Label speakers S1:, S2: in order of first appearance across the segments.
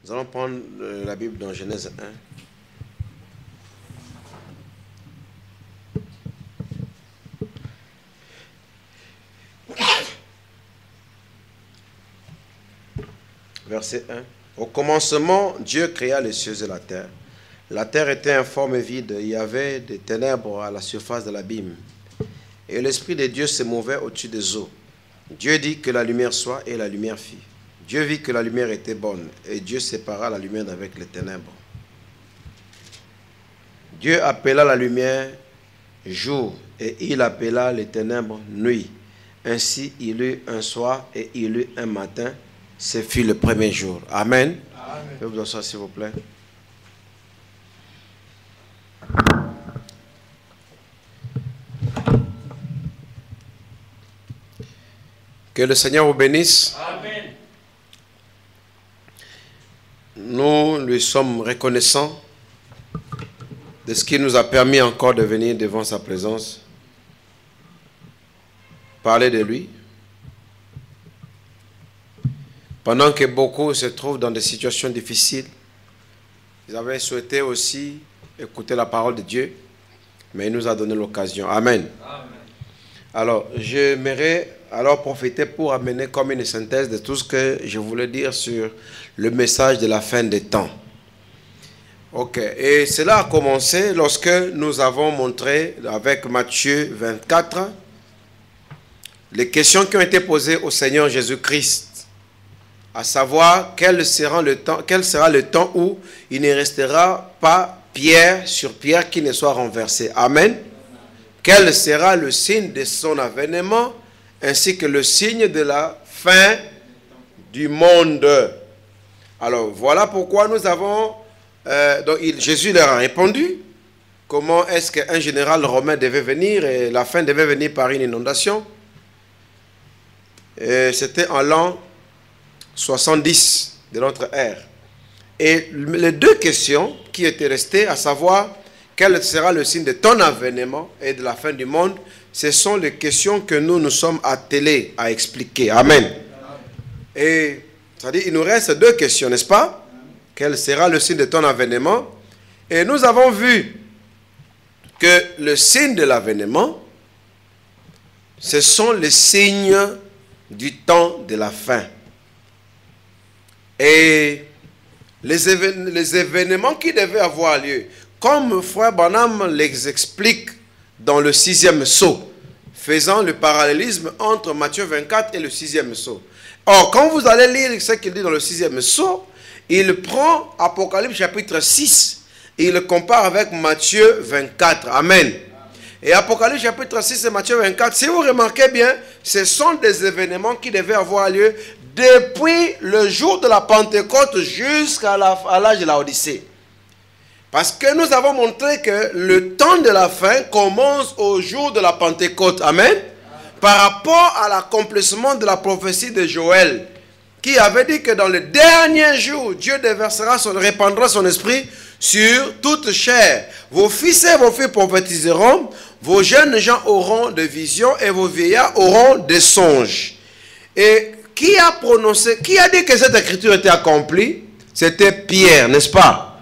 S1: Nous allons prendre la Bible dans Genèse 1. Verset 1. Au commencement, Dieu créa les cieux et la terre. La terre était informe et vide. Il y avait des ténèbres à la surface de l'abîme. Et l'Esprit de Dieu se mouvait au-dessus des eaux. Dieu dit que la lumière soit, et la lumière fit. Dieu vit que la lumière était bonne, et Dieu sépara la lumière d'avec les ténèbres. Dieu appela la lumière jour, et il appela les ténèbres nuit. Ainsi il eut un soir, et il eut un matin. Ce fut le premier jour. Amen. Amen. Je vous asseoir, s'il vous plaît. Que le Seigneur vous bénisse.
S2: Amen.
S1: Nous lui sommes reconnaissants de ce qui nous a permis encore de venir devant sa présence, parler de lui. Pendant que beaucoup se trouvent dans des situations difficiles, ils avaient souhaité aussi écouter la parole de Dieu, mais il nous a donné l'occasion. Amen.
S2: Amen.
S1: Alors, j'aimerais alors profiter pour amener comme une synthèse de tout ce que je voulais dire sur le message de la fin des temps. Ok, et cela a commencé lorsque nous avons montré avec Matthieu 24 les questions qui ont été posées au Seigneur Jésus-Christ, à savoir quel sera le temps où il ne restera pas pierre sur pierre qui ne soit renversée. Amen. Quel sera le signe de son avènement, ainsi que le signe de la fin du monde. Alors, voilà pourquoi nous avons... Jésus leur a répondu. Comment est-ce qu'un général romain devait venir et la fin devait venir par une inondation. C'était en l'an 70 de notre ère. Et les deux questions qui étaient restées, à savoir... quel sera le signe de ton avènement et de la fin du monde? Ce sont les questions que nous nous sommes attelés à expliquer. Amen. Et c'est-à-dire, il nous reste deux questions, n'est-ce pas? Quel sera le signe de ton avènement? Et nous avons vu que le signe de l'avènement, ce sont les signes du temps de la fin. Et les événements qui devaient avoir lieu, comme Frère Branham les explique dans le 6e sceau, faisant le parallélisme entre Matthieu 24 et le 6e sceau. Or, quand vous allez lire ce qu'il dit dans le 6e sceau, il prend Apocalypse chapitre 6 et il le compare avec Matthieu 24. Amen. Et Apocalypse chapitre 6 et Matthieu 24, si vous remarquez bien, ce sont des événements qui devaient avoir lieu depuis le jour de la Pentecôte jusqu'à l'âge de la Odyssée. Parce que nous avons montré que le temps de la fin commence au jour de la Pentecôte. Amen. Par rapport à l'accomplissement de la prophétie de Joël, qui avait dit que dans le dernier jour, Dieu répandra son esprit sur toute chair. Vos fils et vos filles prophétiseront, vos jeunes gens auront des visions et vos vieillards auront des songes. Et qui a dit que cette écriture était accomplie? C'était Pierre, n'est-ce pas?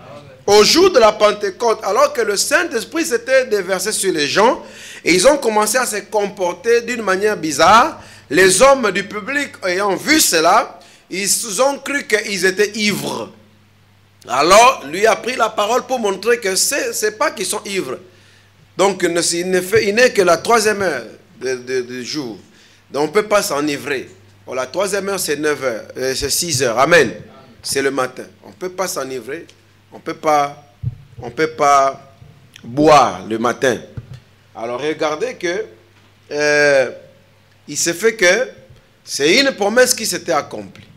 S1: Au jour de la Pentecôte, alors que le Saint-Esprit s'était déversé sur les gens, et ils ont commencé à se comporter d'une manière bizarre, les hommes du public ayant vu cela, ils ont cru qu'ils étaient ivres. Alors, lui a pris la parole pour montrer que ce n'est pas qu'ils sont ivres. Donc, il n'est que la 3e heure du jour. Donc, on ne peut pas s'enivrer. Bon, la 3e heure, c'est 9 heures, c'est 6 heures. Amen. C'est le matin. On ne peut pas s'enivrer. On ne peut pas boire le matin. Alors regardez que il s'est fait que c'est une promesse qui s'était accomplie.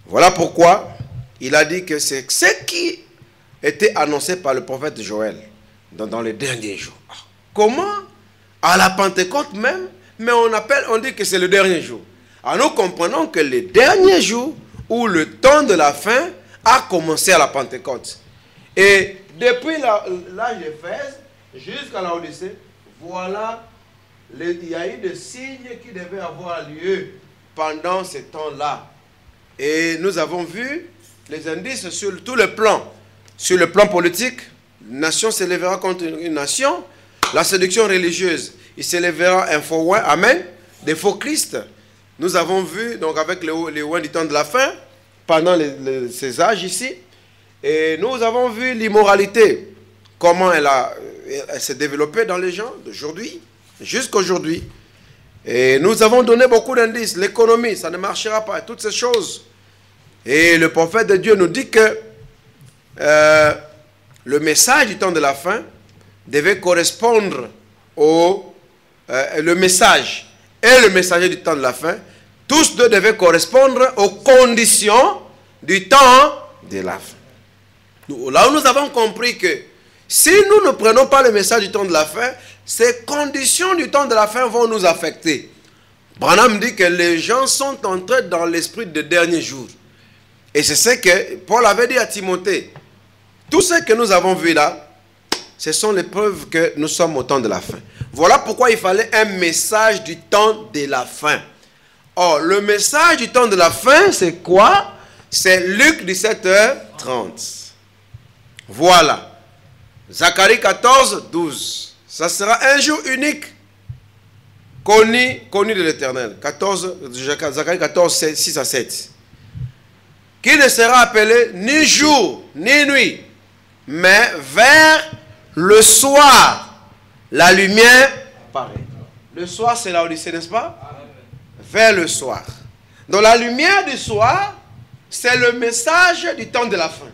S1: Voilà pourquoi il a dit que c'est ce qui était annoncé par le prophète Joël dans les derniers jours. Comment? À la Pentecôte même, mais on dit que c'est le dernier jour. Alors nous comprenons que le dernier jour où le temps de la fin a commencé à la Pentecôte. Et depuis l'âge d'Éphèse jusqu'à la Odyssée, voilà, il y a eu des signes qui devaient avoir lieu pendant ce temps-là. Et nous avons vu les indices sur tous les plans. Sur le plan politique, une nation s'élèvera contre une nation. La séduction religieuse, il s'élèvera un faux oint, amen, des faux Christ. Nous avons vu, donc avec les oints du temps de la fin, pendant ces âges ici, et nous avons vu l'immoralité, comment elle s'est développée dans les gens d'aujourd'hui, jusqu'à aujourd'hui. Et nous avons donné beaucoup d'indices. L'économie, ça ne marchera pas, toutes ces choses. Et le prophète de Dieu nous dit que le message du temps de la fin devait correspondre le message et le messager du temps de la fin, tous deux devaient correspondre aux conditions du temps de la fin. Là où nous avons compris que si nous ne prenons pas le message du temps de la fin, ces conditions du temps de la fin vont nous affecter. Branham dit que les gens sont entrés dans l'esprit des derniers jours. Et c'est ce que Paul avait dit à Timothée. Tout ce que nous avons vu là, ce sont les preuves que nous sommes au temps de la fin. Voilà pourquoi il fallait un message du temps de la fin. Or, le message du temps de la fin, c'est quoi? C'est Luc 17h30. Voilà. Zacharie 14, 12. Ça sera un jour unique, connu de l'Éternel. Zacharie 14, 6 à 7. Qui ne sera appelé ni jour, ni nuit, mais vers le soir, la lumière apparaît. Le soir, c'est la Odyssée, n'est-ce pas? Vers le soir. Donc la lumière du soir, c'est le message du temps de la fin.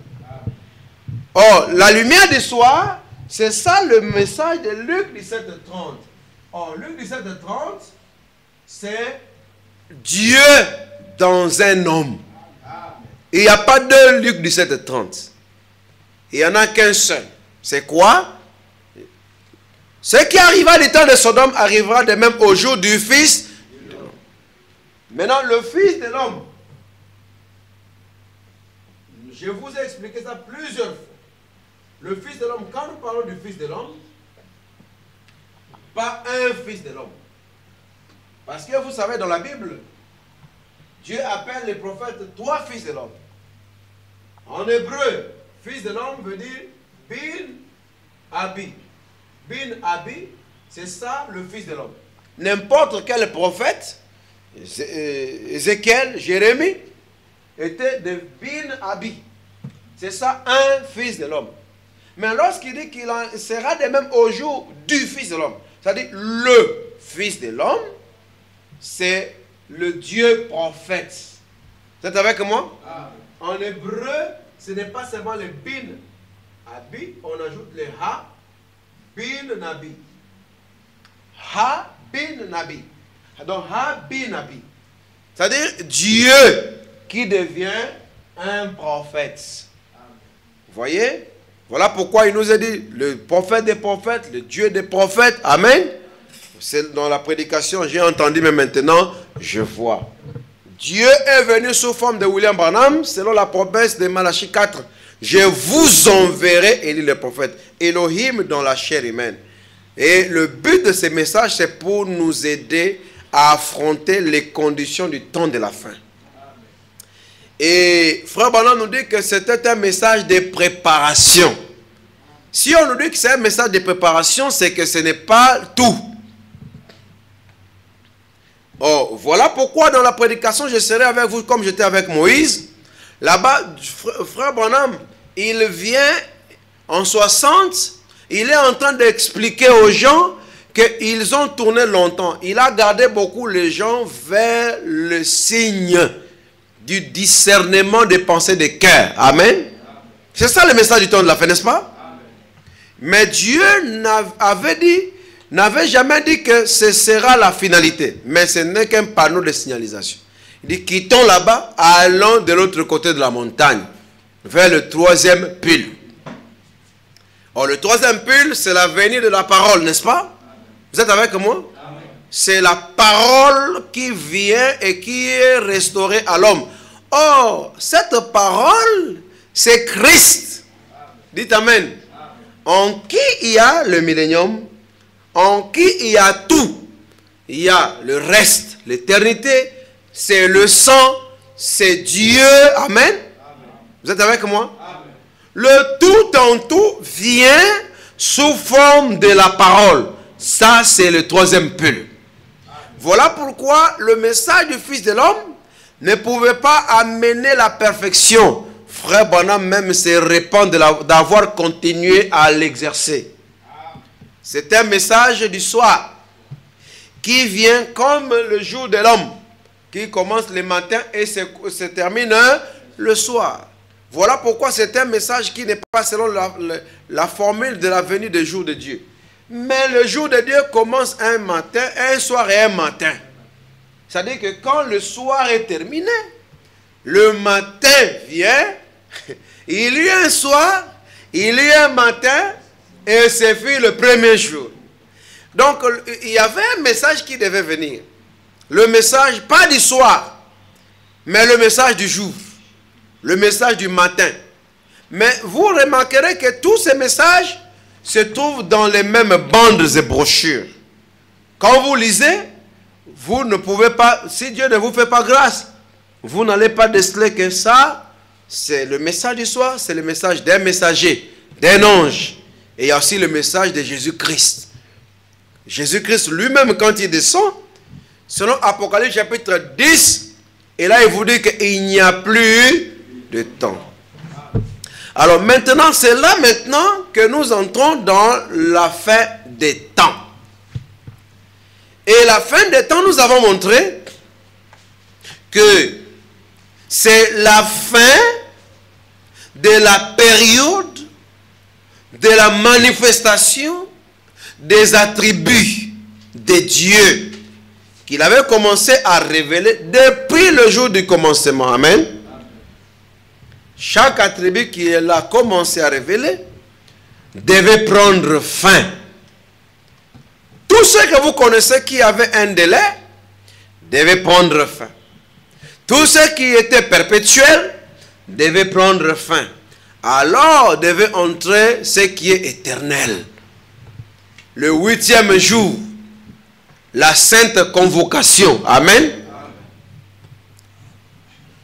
S1: Or, la lumière du soir, c'est ça le message de Luc 17h30. Or, Luc 17h30, c'est Dieu dans un homme. Il n'y a pas de Luc 17h30. Il n'y en a qu'un seul. C'est quoi? Ce qui arriva du temps de Sodome arrivera de même au jour du Fils de l'homme. Maintenant, le Fils de l'homme, je vous ai expliqué ça plusieurs fois. Le Fils de l'homme, quand nous parlons du Fils de l'homme, pas un Fils de l'homme. Parce que vous savez, dans la Bible, Dieu appelle les prophètes trois Fils de l'homme. En hébreu, Fils de l'homme veut dire Bin Abi. Bin Abi, c'est ça le Fils de l'homme. N'importe quel prophète, Ézéchiel, Jérémie, était de Bin Abi. C'est ça un Fils de l'homme. Mais lorsqu'il dit qu'il en sera de même au jour du Fils de l'homme, c'est-à-dire le Fils de l'homme, c'est le Dieu prophète. Vous êtes avec moi? En hébreu, ce n'est pas seulement le bin abi, on ajoute le ha, bin nabi. Ha, bin nabi. Donc ha, bin nabi. C'est-à-dire Dieu qui devient un prophète. Vous voyez? Voilà pourquoi il nous a dit le prophète des prophètes, le Dieu des prophètes. Amen. C'est dans la prédication, j'ai entendu, mais maintenant, je vois. Dieu est venu sous forme de William Branham, selon la promesse de Malachie 4. Je vous enverrai, Élie le prophète, Elohim dans la chair humaine. Et le but de ces messages, c'est pour nous aider à affronter les conditions du temps de la fin. Et Frère Branham nous dit que c'était un message de préparation. Si on nous dit que c'est un message de préparation, c'est que ce n'est pas tout. Oh, voilà pourquoi dans la prédication, je serai avec vous comme j'étais avec Moïse. Là-bas, Frère Branham, il vient en 60, il est en train d'expliquer aux gens qu'ils ont tourné longtemps. Il a gardé beaucoup les gens vers le signe du discernement des pensées des cœurs. Amen. C'est ça le message du temps de la fin, n'est-ce pas? Amen. Mais Dieu n'avait jamais dit que ce sera la finalité. Mais ce n'est qu'un panneau de signalisation. Il dit, quittons là-bas, allons de l'autre côté de la montagne, vers le troisième pile. Or, le troisième pile, c'est la venue de la parole, n'est-ce pas? Amen. Vous êtes avec moi? C'est la parole qui vient et qui est restaurée à l'homme. Or, cette parole, c'est Christ. Dites Amen. En qui il y a le millénium, en qui il y a tout. Il y a le reste, l'éternité, c'est le sang, c'est Dieu. Amen. Vous êtes avec moi? Amen. Le tout en tout vient sous forme de la parole. Ça, c'est le troisième pull. Voilà pourquoi le message du Fils de l'homme ne pouvait pas amener la perfection. Frère Branham même se répand d'avoir continué à l'exercer. C'est un message du soir qui vient comme le jour de l'homme, qui commence le matin et se termine le soir. Voilà pourquoi c'est un message qui n'est pas selon la formule de la venue du jour de Dieu. Mais le jour de Dieu commence un matin, un soir et un matin. C'est-à-dire que quand le soir est terminé, le matin vient, il y a un soir, il y a un matin, et c'est fini le premier jour. Donc, il y avait un message qui devait venir. Le message, pas du soir, mais le message du jour. Le message du matin. Mais vous remarquerez que tous ces messages se trouvent dans les mêmes bandes et brochures. Quand vous lisez, vous ne pouvez pas, si Dieu ne vous fait pas grâce, vous n'allez pas déceler que ça, c'est le message du soir, c'est le message d'un messager, d'un ange. Et il y a aussi le message de Jésus-Christ. Jésus-Christ lui-même, quand il descend, selon Apocalypse chapitre 10, et là il vous dit qu'il n'y a plus de temps. Alors maintenant, c'est là maintenant que nous entrons dans la fin des temps. Et la fin des temps, nous avons montré que c'est la fin de la période de la manifestation des attributs de Dieu qu'il avait commencé à révéler depuis le jour du commencement. Amen. Chaque attribut qu'il a commencé à révéler devait prendre fin. Tout ce que vous connaissez qui avait un délai devait prendre fin. Tout ce qui était perpétuel devait prendre fin. Alors devait entrer ce qui est éternel. Le 8e jour, la sainte convocation. Amen.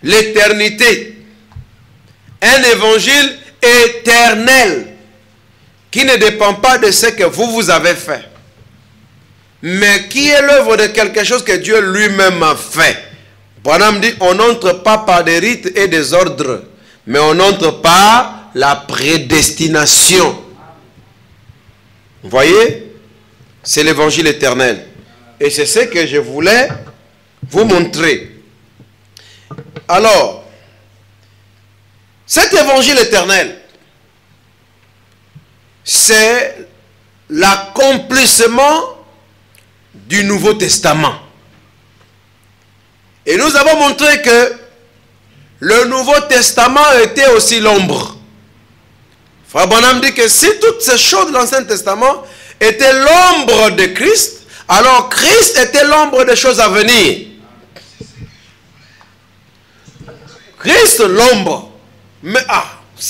S1: L'éternité. Un évangile éternel qui ne dépend pas de ce que vous avez fait, mais qui est l'œuvre de quelque chose que Dieu lui-même a fait. Branham dit, on n'entre pas par des rites et des ordres, mais on entre par la prédestination. Vous voyez? C'est l'évangile éternel. Et c'est ce que je voulais vous montrer. Alors, cet évangile éternel, c'est l'accomplissement du Nouveau Testament. Et nous avons montré que le Nouveau Testament était aussi l'ombre. Frère Branham dit que si toutes ces choses de l'Ancien Testament étaient l'ombre de Christ, alors Christ était l'ombre des choses à venir. Christ l'ombre. Mais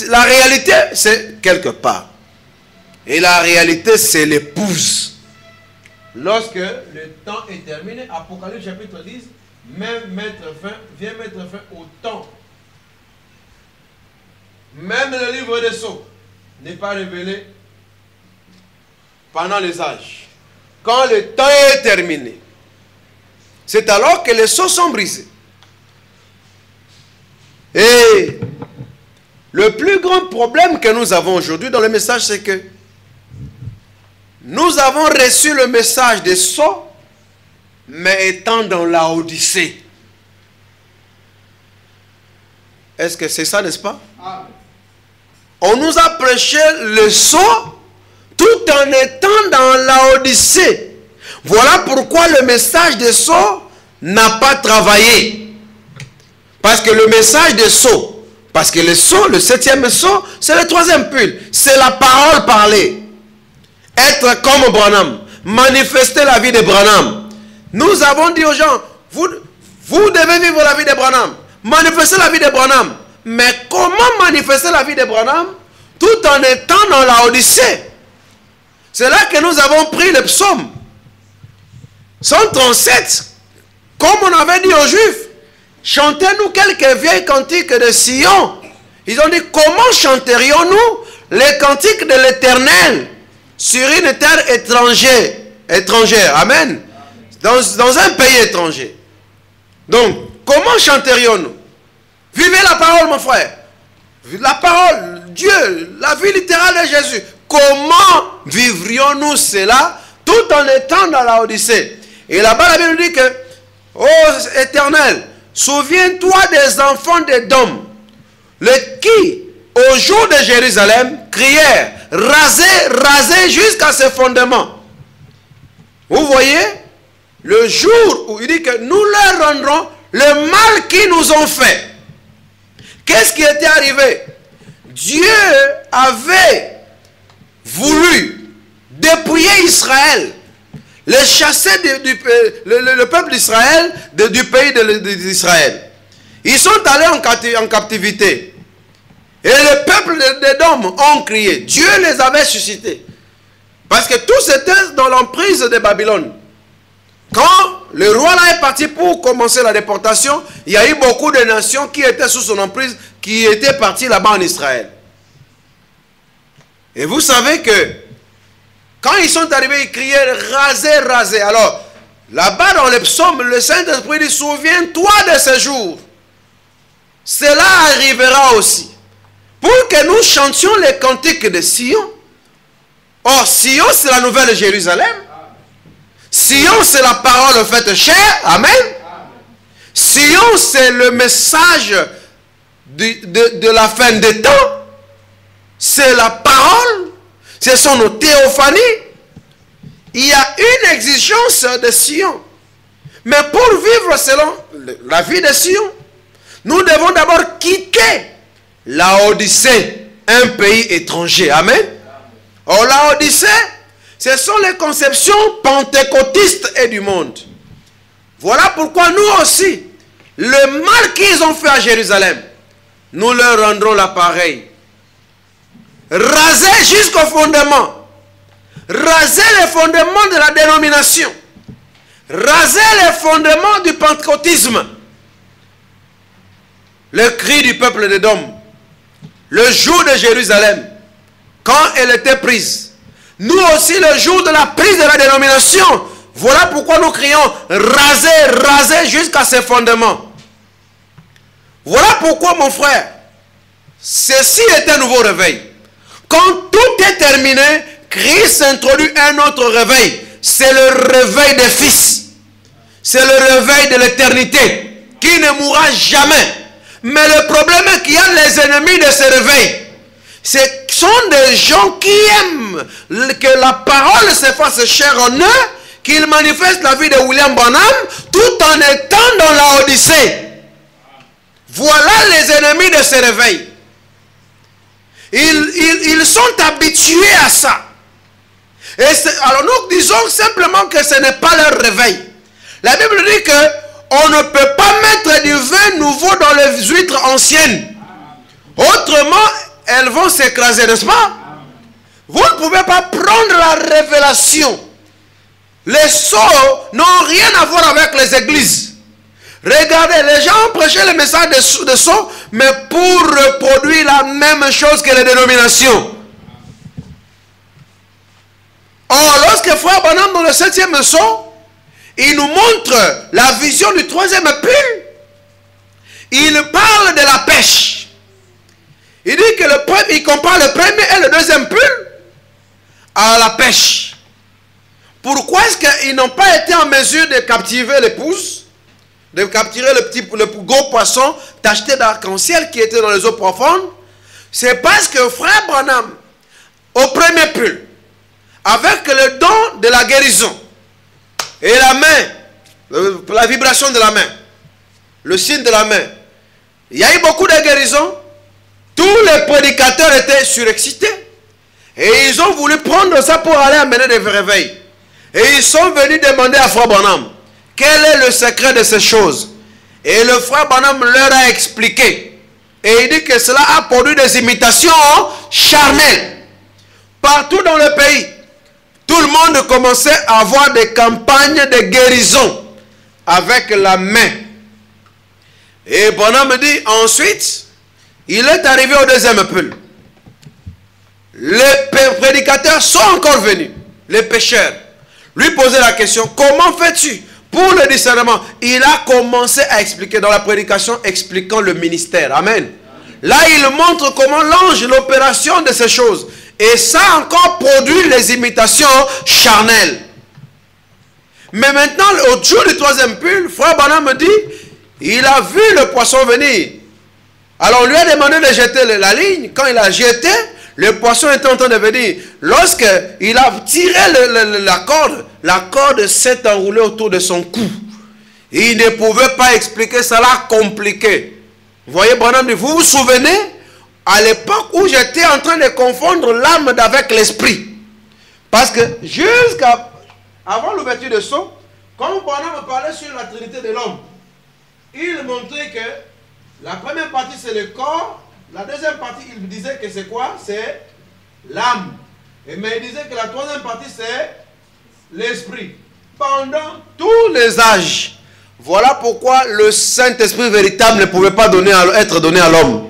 S1: la réalité, c'est quelque part. Et la réalité, c'est l'épouse. Lorsque le temps est terminé, Apocalypse chapitre 10, vient mettre fin au temps. Même le livre des Sceaux n'est pas révélé pendant les âges. Quand le temps est terminé, c'est alors que les sceaux sont brisés. Et le plus grand problème que nous avons aujourd'hui dans le message, c'est que nous avons reçu le message des sceaux, mais étant dans la Odyssée. Est-ce que c'est ça, n'est-ce pas? On nous a prêché le sceau tout en étant dans la Odyssée. Voilà pourquoi le message des sceaux n'a pas travaillé. Parce que le message des sceaux, parce que le sceau, le 7e sceau, c'est le 3e pull. C'est la parole parlée. Être comme Branham. Manifester la vie de Branham. Nous avons dit aux gens, vous devez vivre la vie de Branham. Manifester la vie de Branham. Mais comment manifester la vie de Branham tout en étant dans la Odyssée? C'est là que nous avons pris le psaume 137. Comme on avait dit aux Juifs, chantez-nous quelques vieilles cantiques de Sion Ils ont dit, comment chanterions-nous les cantiques de l'Éternel sur une terre étrangère? Amen. Dans un pays étranger. Donc, comment chanterions-nous? Vivez la parole, mon frère. La parole, Dieu, la vie littérale de Jésus. Comment vivrions-nous cela tout en étant dans la Odyssée? Et là-bas, la Bible dit que, ô Éternel, souviens-toi des enfants d'Édom, qui, au jour de Jérusalem, crièrent, rasez jusqu'à ses fondements. Vous voyez, le jour où il dit que nous leur rendrons le mal qu'ils nous ont fait. Qu'est-ce qui était arrivé? Dieu avait voulu dépouiller Israël, les chasser le peuple d'Israël du pays d'Israël. Ils sont allés en captivité. Et le peuple d'Édom ont crié. Dieu les avait suscités. Parce que tous étaient dans l'emprise de Babylone. Quand le roi là est parti pour commencer la déportation, il y a eu beaucoup de nations qui étaient sous son emprise, qui étaient parties là-bas en Israël. Et vous savez que quand ils sont arrivés, ils criaient rasez, rasez. Alors, là-bas dans les psaumes, le Saint-Esprit dit, souviens-toi de ce jour. Cela arrivera aussi. Pour que nous chantions les cantiques de Sion. Or, Sion, c'est la nouvelle Jérusalem. Sion, c'est la parole faite chair. Amen. Sion, c'est le message de la fin des temps. C'est la parole. Ce sont nos théophanies. Il y a une exigence de Sion. Mais pour vivre selon la vie de Sion, nous devons d'abord quitter la Odyssée, un pays étranger. Amen. Or, la Odyssée, ce sont les conceptions pentecôtistes et du monde. Voilà pourquoi nous aussi, le mal qu'ils ont fait à Jérusalem, nous leur rendrons l'appareil. Raser jusqu'au fondement. Raser les fondements de la dénomination. Raser les fondements du pentecôtisme. Le cri du peuple d'Édom. Le jour de Jérusalem, quand elle était prise. Nous aussi, le jour de la prise de la dénomination. Voilà pourquoi nous crions raser, raser jusqu'à ses fondements. Voilà pourquoi, mon frère, ceci est un nouveau réveil. Quand tout est terminé, Christ introduit un autre réveil. C'est le réveil des fils. C'est le réveil de l'éternité qui ne mourra jamais. Mais le problème est qu'il y a les ennemis de ce réveil. Ce sont des gens qui aiment que la parole se fasse chair en eux, qu'ils manifestent la vie de William Branham tout en étant dans la Odyssée. Voilà les ennemis de ce réveil. Ils sont habitués à ça. Et alors nous disons simplement que ce n'est pas leur réveil. La Bible dit qu'on ne peut pas mettre du vin nouveau dans les huîtres anciennes. Autrement, elles vont s'écraser, n'est-ce pas? Vous ne pouvez pas prendre la révélation. Les sceaux n'ont rien à voir avec les églises. Regardez, les gens ont prêché le message de sceaux, mais pour reproduire la même chose que les dénominations. Or, lorsque Frère Branham, dans le 7e sceau, il nous montre la vision du 3e pull, il parle de la pêche. Il dit que il compare le premier et le 2e pull à la pêche. Pourquoi est-ce qu'ils n'ont pas été en mesure de captiver l'épouse, de capturer le gros poisson tacheté d'arc-en-ciel qui était dans les eaux profondes? C'est parce que Frère Branham, au premier pull, avec le don de la guérison, et la main, la vibration de la main, le signe de la main, il y a eu beaucoup de guérisons. Tous les prédicateurs étaient surexcités. Et ils ont voulu prendre ça pour aller amener des réveils. Et ils sont venus demander à Frère Branham quel est le secret de ces choses. Et le Frère Branham leur a expliqué. Et il dit que cela a produit des imitations charnelles. Partout dans le pays, tout le monde commençait à avoir des campagnes de guérison avec la main. Et Branham dit ensuite, Il est arrivé au deuxième pull. Les prédicateurs sont encore venus. Les pécheurs. Lui poser la question, comment fais-tu pour le discernement? Il a commencé à expliquer dans la prédication, expliquant le ministère. Amen. Là, il montre comment l'ange, l'opération de ces choses. Et ça encore produit les imitations charnelles. Mais maintenant, au jour du troisième pull, frère Branham me dit, il a vu le poisson venir. Alors on lui a demandé de jeter la ligne. Quand il a jeté, le poisson était en train de venir. Lorsqu'il a tiré la corde s'est enroulée autour de son cou. Et il ne pouvait pas expliquer, ça l'a compliqué. Vous voyez, Branham dit, vous vous souvenez, à l'époque où j'étais en train de confondre l'âme avec l'esprit. Parce que avant l'ouverture de son, quand Branham parlait sur la Trinité de l'homme, il montrait que la première partie c'est le corps, la deuxième partie il disait que c'est quoi? C'est l'âme. Mais il disait que la troisième partie c'est l'esprit. Pendant tous les âges. Voilà pourquoi le Saint-Esprit véritable ne pouvait pas être donné à l'homme.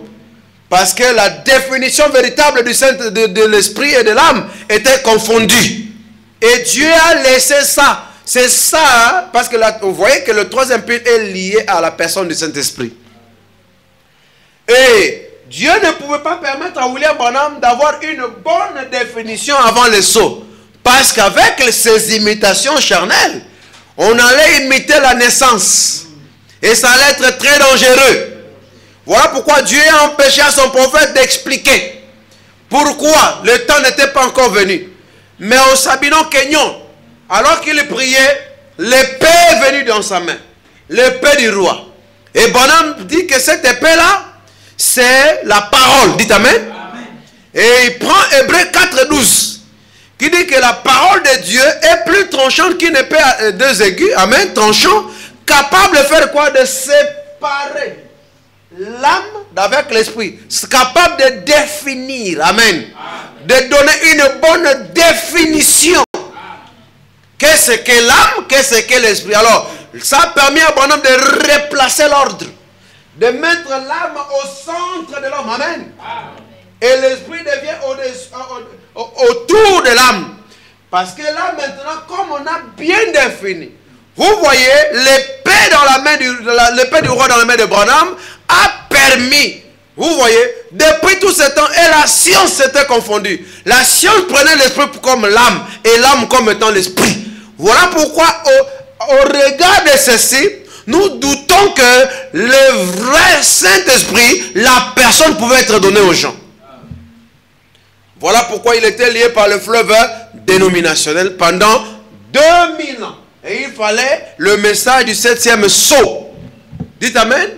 S1: Parce que la définition véritable de l'esprit et de l'âme était confondue. Et Dieu a laissé ça. C'est ça, hein, parce que là, vous voyez que le troisième pull est lié à la personne du Saint-Esprit. Et Dieu ne pouvait pas permettre à William Branham d'avoir une bonne définition avant le sceau. Parce qu'avec ces imitations charnelles, on allait imiter la naissance. Et ça allait être très dangereux. Voilà pourquoi Dieu a empêché à son prophète d'expliquer pourquoi le temps n'était pas encore venu. Mais au Sabinon Kenyon, alors qu'il priait, l'épée est venue dans sa main. L'épée du roi. Et Branham dit que cette épée-là, c'est la parole. Dites Amen. Amen. Et il prend Hébreu 4:12, qui dit que la parole de Dieu est plus tranchante qu'une épée à deux aigus. Amen. Tranchant. Capable de faire quoi? De séparer l'âme d'avec l'esprit. Capable de définir. Amen. De donner une bonne définition. Qu'est-ce que l'âme? Qu'est-ce que l'esprit? Alors, ça a permis à Branham de replacer l'ordre. De mettre l'âme au centre de l'homme. Amen. Et l'esprit devient autour de l'âme. Parce que là, maintenant, comme on a bien défini, vous voyez, l'épée dans la main l'épée du roi dans la main de Branham a permis, vous voyez, depuis tout ce temps, et la science s'était confondue. La science prenait l'esprit comme l'âme, et l'âme comme étant l'esprit. Voilà pourquoi, au regard de ceci, nous doutons que le vrai Saint-Esprit, la personne pouvait être donnée aux gens. Voilà pourquoi il était lié par le fleuve dénominationnel pendant 2000 ans. Et il fallait le message du 7e sceau. Dites Amen.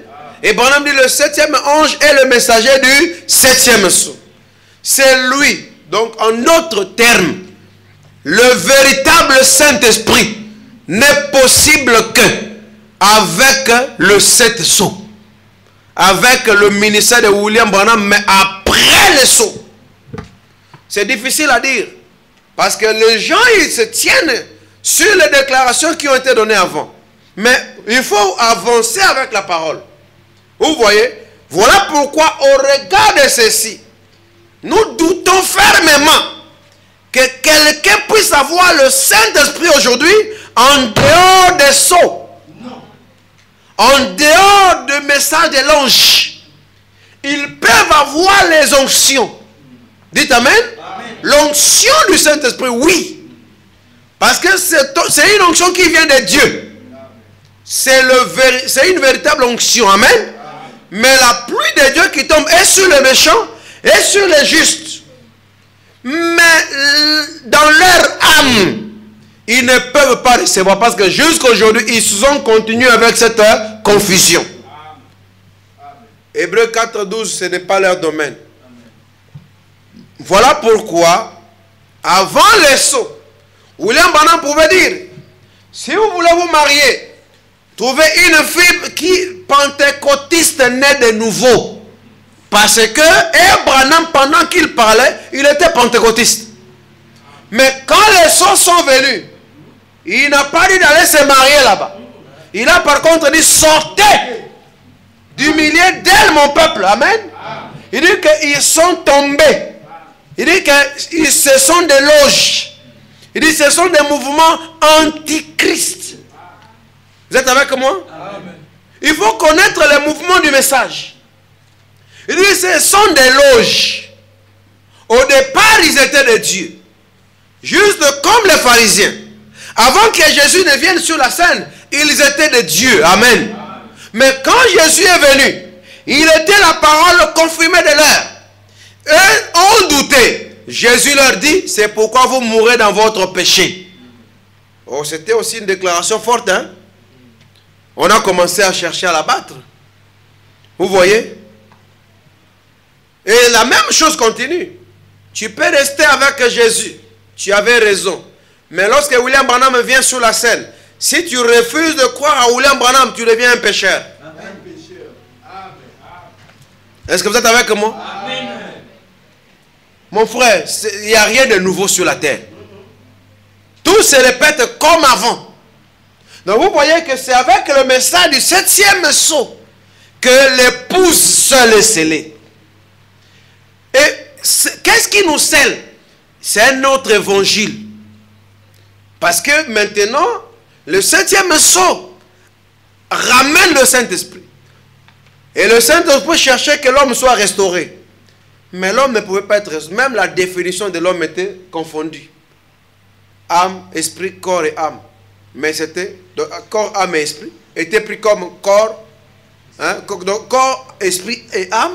S1: Et Branham dit le 7e ange est le messager du 7e sceau. C'est lui. Donc en d'autres termes, le véritable Saint-Esprit n'est possible que avec le 7 sceaux. Avec le ministère de William Branham, mais après le sceau. C'est difficile à dire. Parce que les gens, ils se tiennent sur les déclarations qui ont été données avant. Mais il faut avancer avec la parole. Vous voyez? Voilà pourquoi au regard de ceci, nous doutons fermement que quelqu'un puisse avoir le Saint-Esprit aujourd'hui en dehors des sceaux. En dehors du message de l'ange. Ils peuvent avoir les onctions. Dites Amen. L'onction du Saint-Esprit, oui. Parce que c'est une onction qui vient de Dieu. C'est une véritable onction. Amen. Mais la pluie de Dieu qui tombe est sur les méchants et sur les justes. Mais dans leur âme, ils ne peuvent pas recevoir. Parce que jusqu'à aujourd'hui, ils ont continué avec cette confusion. Hébreu 4:12, ce n'est pas leur domaine. Voilà pourquoi, avant les sceaux, William Branham pouvait dire, si vous voulez vous marier, trouvez une fille qui pentecôtiste née de nouveau. Parce que Branham, pendant qu'il parlait, il était pentecôtiste. Mais quand les sceaux sont venus, il n'a pas dit d'aller se marier là-bas. Il a par contre dit, sortez du milieu d'elle, mon peuple. Amen. Il dit qu'ils sont tombés. Il dit que ce sont des loges. Il dit que ce sont des mouvements antichrist. Vous êtes avec moi? Amen. Il faut connaître les mouvements du message. Il dit que ce sont des loges. Au départ, ils étaient des dieux. Juste comme les pharisiens. Avant que Jésus ne vienne sur la scène, ils étaient des dieux. Amen. Mais quand Jésus est venu, il était la parole confirmée de l'heure. Eux ont douté. Jésus leur dit, c'est pourquoi vous mourrez dans votre péché. Oh, c'était aussi une déclaration forte, hein? On a commencé à chercher à l'abattre. Vous voyez? Et la même chose continue. Tu peux rester avec Jésus. Tu avais raison. Mais lorsque William Branham vient sur la scène, si tu refuses de croire à William Branham, tu deviens un pécheur. Est-ce que vous êtes avec moi? Amen. Mon frère, il n'y a rien de nouveau sur la terre. Tout se répète comme avant. Donc vous voyez que c'est avec le message du 7e sceau que l'épouse seule est scellée. Et qu'est-ce qui nous scelle? C'est un autre évangile. Parce que maintenant, le 7e sceau ramène le Saint-Esprit. Et le Saint-Esprit cherchait que l'homme soit restauré. Mais l'homme ne pouvait pas être restauré. Même la définition de l'homme était confondue. Âme, esprit, corps et âme. Mais c'était corps, âme et esprit. Était pris comme corps. Hein, donc corps, esprit et âme.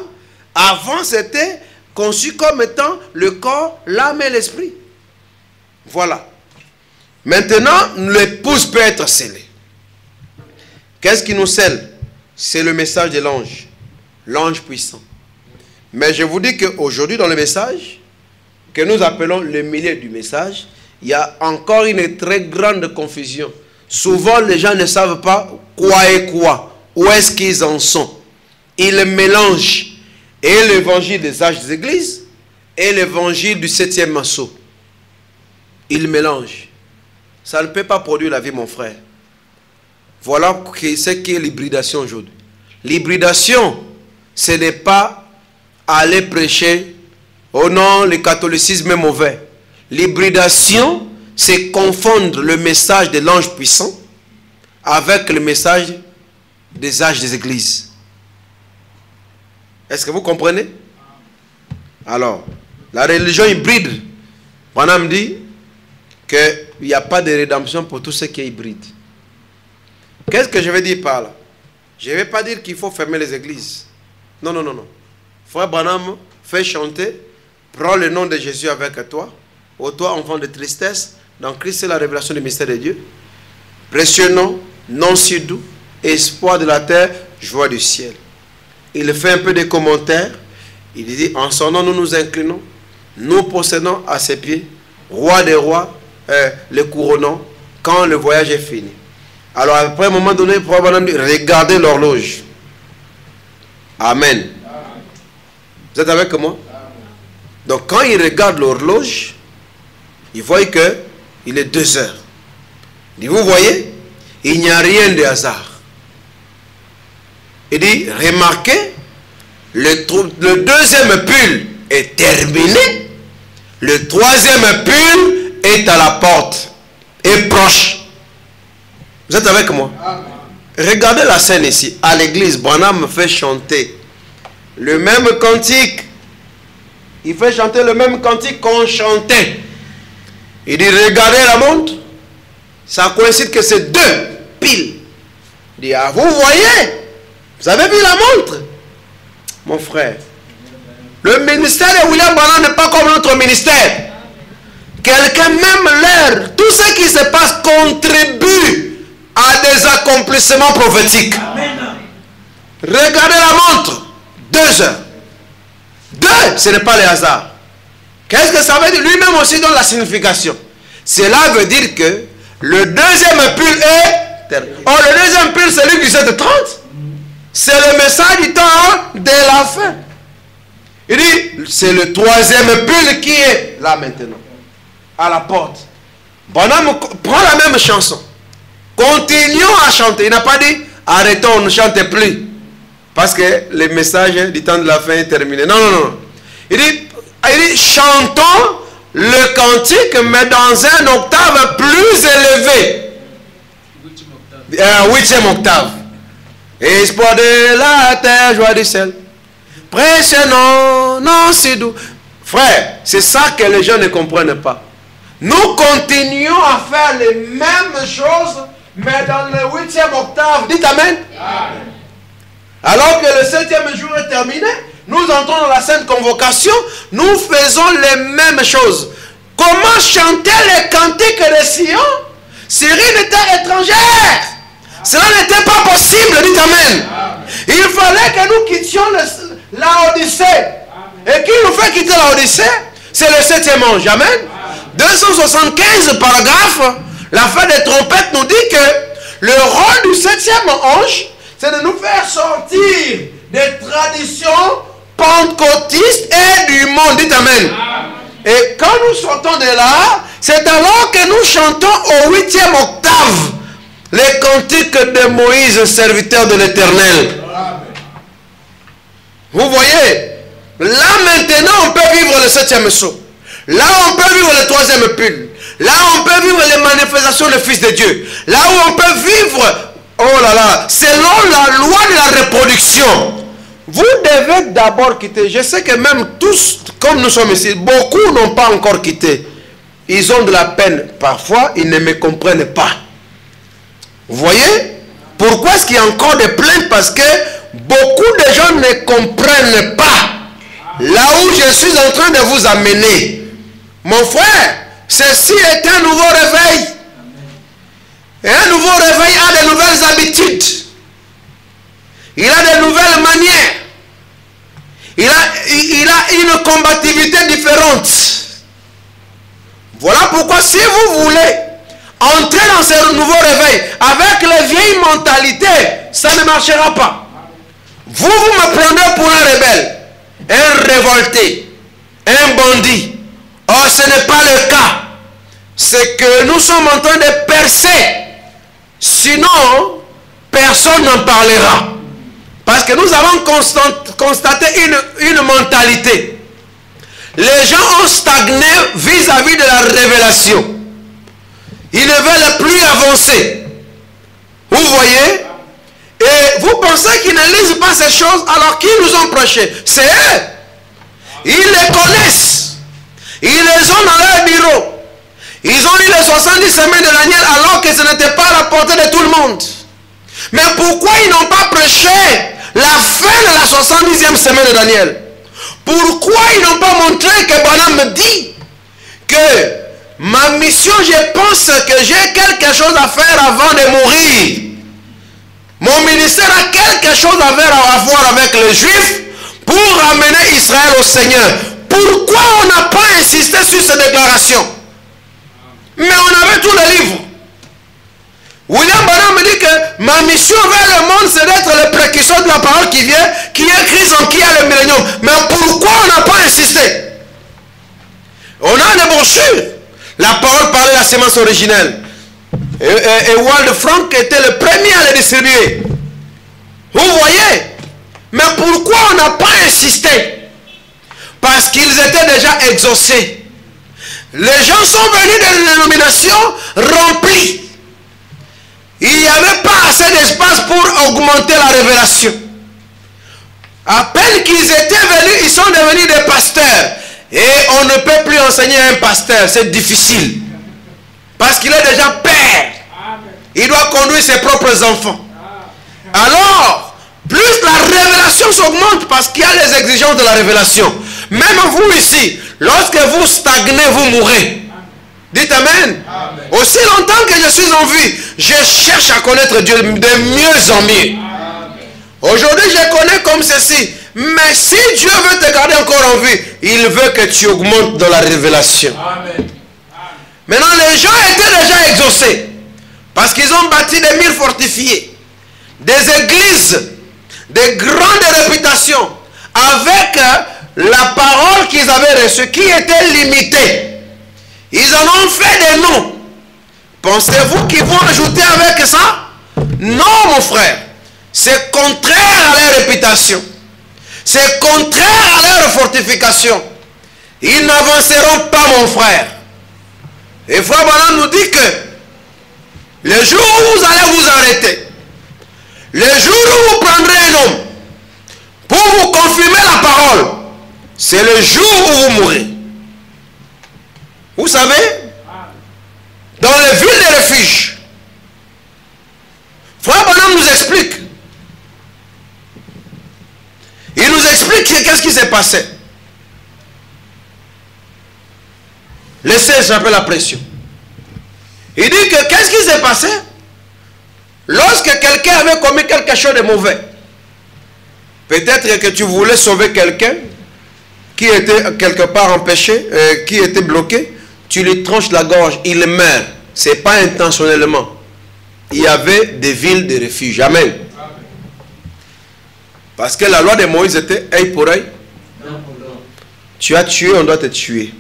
S1: Avant, c'était conçu comme étant le corps, l'âme et l'esprit. Voilà. Maintenant, l'épouse peut être scellée. Qu'est-ce qui nous scelle? C'est le message de l'ange. L'ange puissant. Mais je vous dis qu'aujourd'hui, dans le message, que nous appelons le milieu du message, il y a encore une très grande confusion. Souvent, les gens ne savent pas quoi est quoi. Où est-ce qu'ils en sont? Ils mélangent et l'évangile des âges des églises et l'évangile du 7e sceau. Ils mélangent. Ça ne peut pas produire la vie, mon frère. Voilà ce qu'est l'hybridation aujourd'hui. L'hybridation, ce n'est pas aller prêcher oh non, le catholicisme est mauvais. L'hybridation, c'est confondre le message de l'ange puissant avec le message des âges des églises. Est-ce que vous comprenez? Alors, la religion hybride, Branham dit qu'il n'y a pas de rédemption pour tout ce qui est hybride. Qu'est-ce que je veux dire par là? Je ne vais pas dire qu'il faut fermer les églises. Non, non, non, non. Frère Branham, fais chanter, prends le nom de Jésus avec toi. Ô toi, enfant de tristesse, dans Christ c'est la révélation du mystère de Dieu. Précieux nom, nom si doux, espoir de la terre, joie du ciel. Il fait un peu de commentaires. Il dit, en son nom nous nous inclinons, nous possédons à ses pieds, roi des rois, le couronnant, quand le voyage est fini. Alors après un moment donné, regardez l'horloge. Amen. Vous êtes avec moi? Donc quand il regarde l'horloge, il voit que il est 2 heures. Il dit, vous voyez, il n'y a rien de hasard. Il dit, remarquez, le 2e pull est terminé, le 3e pull est à la porte, est proche. Vous êtes avec moi? Amen. Regardez la scène ici. À l'église, Branham fait chanter le même cantique. Il fait chanter le même cantique qu'on chantait. Il dit, regardez la montre. Ça coïncide que c'est 2 piles. Il dit, ah, vous voyez? Vous avez vu la montre? Mon frère, le ministère de William Branham n'est pas comme notre ministère. Quelqu'un, même l'heure, tout ce qui se passe contribue à des accomplissements prophétiques. Amen. Regardez la montre. 2 heures. 2, ce n'est pas le hasard. Qu'est-ce que ça veut dire? Lui-même aussi donne la signification. Cela veut dire que le 2e pull est terminé. Or, le 2e pull, c'est lui du 7h30. C'est le message du temps de la fin. Il dit, c'est le 3e pull qui est là maintenant, à la porte. Branham prend la même chanson. Continuons à chanter. Il n'a pas dit, arrêtons, on ne chante plus. Parce que le message du temps de la fin est terminé. Non, non, non. Il dit chantons le cantique, mais dans un octave plus élevé. 8e octave. Espoir de la terre, joie du ciel. Précieux non, non, c'est doux. Frère, c'est ça que les gens ne comprennent pas. Nous continuons à faire les mêmes choses, mais dans le 8e octave. Dites Amen. Amen. Alors que le 7e jour est terminé, nous entrons dans la sainte convocation, nous faisons les mêmes choses. Comment chanter les cantiques de Sion sur une terre étrangère? Cela n'était pas possible, dites Amen. Il fallait que nous quittions la Odyssée. Et qui nous fait quitter la Odyssée? C'est le 7e ange. Amen. 275 paragraphes, la fin des trompettes nous dit que le rôle du 7e ange, c'est de nous faire sortir des traditions pentecôtistes et du monde. Dites Amen. Et quand nous sortons de là, c'est alors que nous chantons au 8e octave les cantiques de Moïse, serviteur de l'Éternel. Vous voyez, là maintenant on peut vivre le 7e sceau. Là on peut vivre le 3e pull. Là on peut vivre les manifestations du Fils de Dieu. Là où on peut vivre, oh là là, selon la loi de la reproduction. Vous devez d'abord quitter. Je sais que même tous, comme nous sommes ici, beaucoup n'ont pas encore quitté. Ils ont de la peine. Parfois, ils ne me comprennent pas. Vous voyez? Pourquoi est-ce qu'il y a encore des plaintes? Parce que beaucoup de gens ne comprennent pas là où je suis en train de vous amener. Mon frère, ceci est un nouveau réveil. Et un nouveau réveil a de nouvelles habitudes. Il a de nouvelles manières. Il a une combativité différente. Voilà pourquoi si vous voulez entrer dans ce nouveau réveil avec les vieilles mentalités, ça ne marchera pas. Vous me prenez pour un rebelle, un révolté, un bandit. Or, ce n'est pas le cas. C'est que nous sommes en train de percer. Sinon, personne n'en parlera. Parce que nous avons constaté une mentalité. Les gens ont stagné vis-à-vis de la révélation. Ils ne veulent plus avancer. Vous voyez? Et vous pensez qu'ils ne lisent pas ces choses alors qu'ils nous ont prêché? C'est eux. Ils les connaissent. Ils les ont dans leur bureau. Ils ont eu les 70 semaines de Daniel alors que ce n'était pas à la portée de tout le monde. Mais pourquoi ils n'ont pas prêché la fin de la 70e semaine de Daniel? Pourquoi ils n'ont pas montré que Branham me dit que ma mission, je pense que j'ai quelque chose à faire avant de mourir. Mon ministère a quelque chose à voir avec les Juifs pour amener Israël au Seigneur. Pourquoi on n'a pas insisté sur ces déclarations? Mais on avait tous les livres. William Branham me dit que ma mission vers le monde, c'est d'être le précurseur de la parole qui vient, qui est Christ en qui a le millénium. Mais pourquoi on n'a pas insisté? On a des brochures. La parole parlait de la sémence originelle. Et Wald Frank était le premier à les distribuer. Vous voyez? Mais pourquoi on n'a pas insisté? Parce qu'ils étaient déjà exaucés. Les gens sont venus de l'énomination remplie. Il n'y avait pas assez d'espace pour augmenter la révélation. À peine qu'ils étaient venus, ils sont devenus des pasteurs. Et on ne peut plus enseigner à un pasteur, c'est difficile. Parce qu'il est déjà père. Il doit conduire ses propres enfants. Alors, plus la révélation s'augmente parce qu'il y a les exigences de la révélation. Même vous ici, lorsque vous stagnez, vous mourrez. Dites Amen. Amen. Aussi longtemps que je suis en vie, je cherche à connaître Dieu de mieux en mieux. Aujourd'hui, je connais comme ceci. Mais si Dieu veut te garder encore en vie, il veut que tu augmentes dans la révélation. Amen. Maintenant, les gens étaient déjà exaucés. Parce qu'ils ont bâti des murs fortifiés. Des églises de grande réputation. Avec la parole qu'ils avaient reçue, qui était limitée. Ils en ont fait des noms. Pensez-vous qu'ils vont ajouter avec ça? Non, mon frère. C'est contraire à leur réputation. C'est contraire à leur fortification. Ils n'avanceront pas, mon frère. Et frère Branham nous dit que le jour où vous allez vous arrêter, le jour où vous prendrez un homme pour vous confirmer la parole, c'est le jour où vous mourrez. Vous savez, dans les villes de refuge, frère Branham nous explique. Il nous explique qu'est-ce qui s'est passé. Laissez échapper la pression. Il dit que qu'est-ce qui s'est passé lorsque quelqu'un avait commis quelque chose de mauvais. Peut-être que tu voulais sauver quelqu'un qui était quelque part empêché, qui était bloqué. Tu lui tranches la gorge, il meurt. Ce n'est pas intentionnellement. Il y avait des villes de refuge. Amen. Parce que la loi de Moïse était œil pour œil. Tu as tué, on doit te tuer.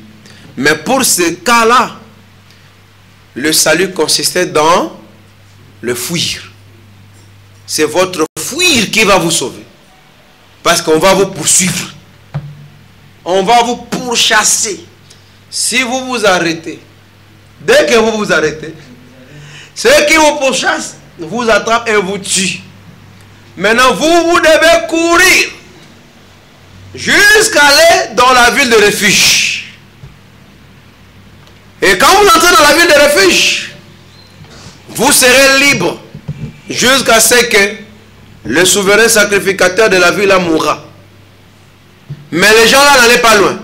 S1: Mais pour ce cas-là, le salut consistait dans le fuir. C'est votre fuir qui va vous sauver. Parce qu'on va vous poursuivre. On va vous pourchasser. Si vous vous arrêtez, dès que vous vous arrêtez, ceux qui vous pourchassent vous attrapent et vous tuent. Maintenant, vous devez courir jusqu'à aller dans la ville de refuge. Et quand vous entrez dans la ville de refuge, vous serez libre jusqu'à ce que le souverain sacrificateur de la ville mourra. Mais les gens là n'allaient pas loin.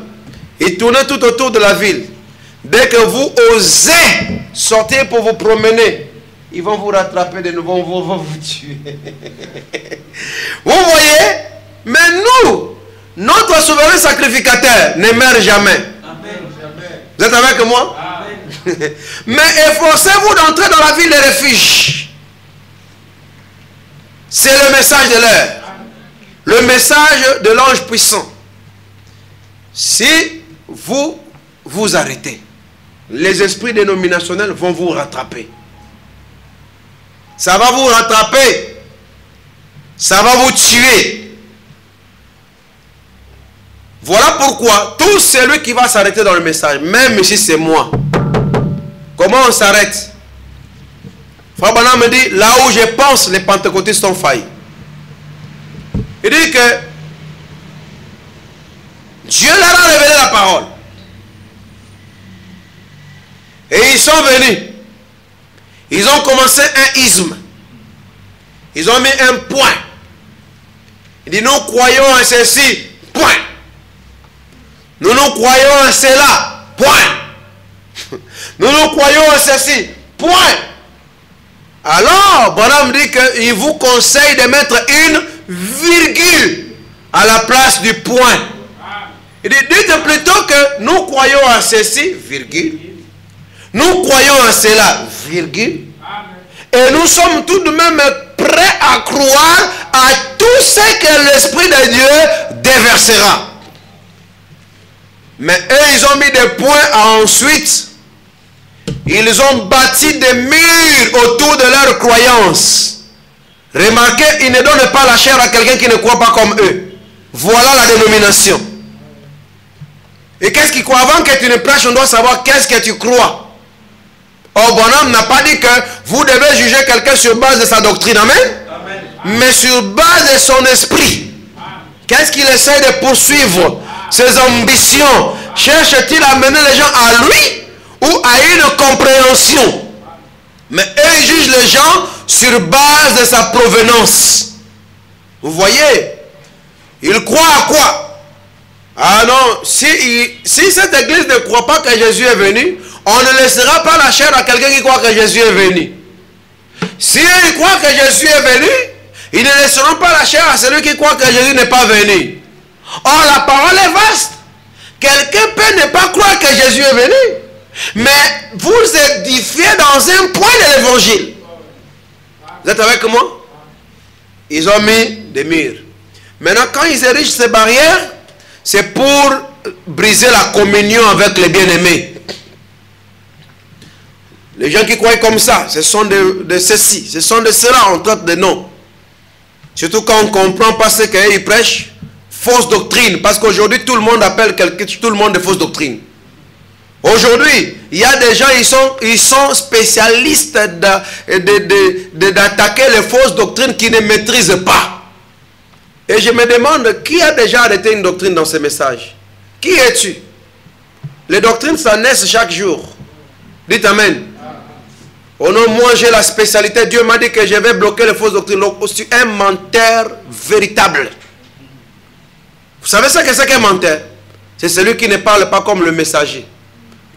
S1: Ils tournaient tout autour de la ville. Dès que vous osez sortir pour vous promener, ils vont vous rattraper de nouveau, ils vont vous tuer. Vous voyez? Mais nous, notre souverain sacrificateur ne meurt jamais. Amen. Vous êtes avec moi? Amen. Mais efforcez-vous d'entrer dans la ville de refuge. C'est le message de l'heure. Le message de l'ange puissant. Si vous vous arrêtez, les esprits dénominationnels vont vous rattraper. Ça va vous rattraper. Ça va vous tuer. Voilà pourquoi tout celui qui va s'arrêter dans le message, même si c'est moi, comment on s'arrête? Frère Branham me dit, là où je pense, les pentecôtistes ont failli. Il dit que Dieu leur a révélé la parole. Et ils sont venus. Ils ont commencé un isme. Ils ont mis un point. Il dit, nous croyons en ceci, point. Nous croyons en cela, point. Nous croyons en ceci, point. Alors, Branham dit qu'il vous conseille de mettre une virgule à la place du point. Il dit, dites plutôt que nous croyons en ceci, virgule. Nous croyons en cela, virgule. Et nous sommes tout de même prêts à croire à tout ce que l'Esprit de Dieu déversera. Mais eux, ils ont mis des points ensuite. Ils ont bâti des murs autour de leurs croyances. Remarquez, ils ne donnent pas la chair à quelqu'un qui ne croit pas comme eux. Voilà la dénomination. Et qu'est-ce qu'ils croient? Avant que tu ne prêches, on doit savoir qu'est-ce que tu crois. Or, Branham n'a pas dit que vous devez juger quelqu'un sur base de sa doctrine. Amen. Amen. Mais sur base de son esprit. Qu'est-ce qu'il essaie de poursuivre? Ses ambitions. Cherche-t-il à mener les gens à lui ou à une compréhension? Mais eux, ils jugent les gens sur base de sa provenance. Vous voyez? Ils croient à quoi? Ah non, si cette église ne croit pas que Jésus est venu, on ne laissera pas la chair à quelqu'un qui croit que Jésus est venu. Si ils croient que Jésus est venu, ils ne laisseront pas la chair à celui qui croit que Jésus n'est pas venu. Or, la parole est vaste. Quelqu'un peut ne pas croire que Jésus est venu, mais vous édifiez dans un point de l'évangile. Vous êtes avec moi? Ils ont mis des murs. Maintenant, quand ils érigent ces barrières, c'est pour briser la communion avec les bien-aimés. Les gens qui croient comme ça, ce sont de ceci, ce sont de cela, on traite de noms. Surtout quand on ne comprend pas ce qu'il prêche. Fausse doctrine. Parce qu'aujourd'hui, tout le monde appelle tout le monde de fausse doctrine. Aujourd'hui, il y a des gens, ils sont spécialistes d'attaquer les fausses doctrines qu'ils ne maîtrisent pas. Et je me demande, qui a déjà arrêté une doctrine dans ces messages? Qui es-tu? Les doctrines, ça naissent chaque jour. Dites Amen. Oh non, moi j'ai la spécialité. Dieu m'a dit que je vais bloquer les fausses doctrines. Donc, je suis un menteur véritable. Vous savez ce que c'est qu'un menteur? C'est celui qui ne parle pas comme le messager.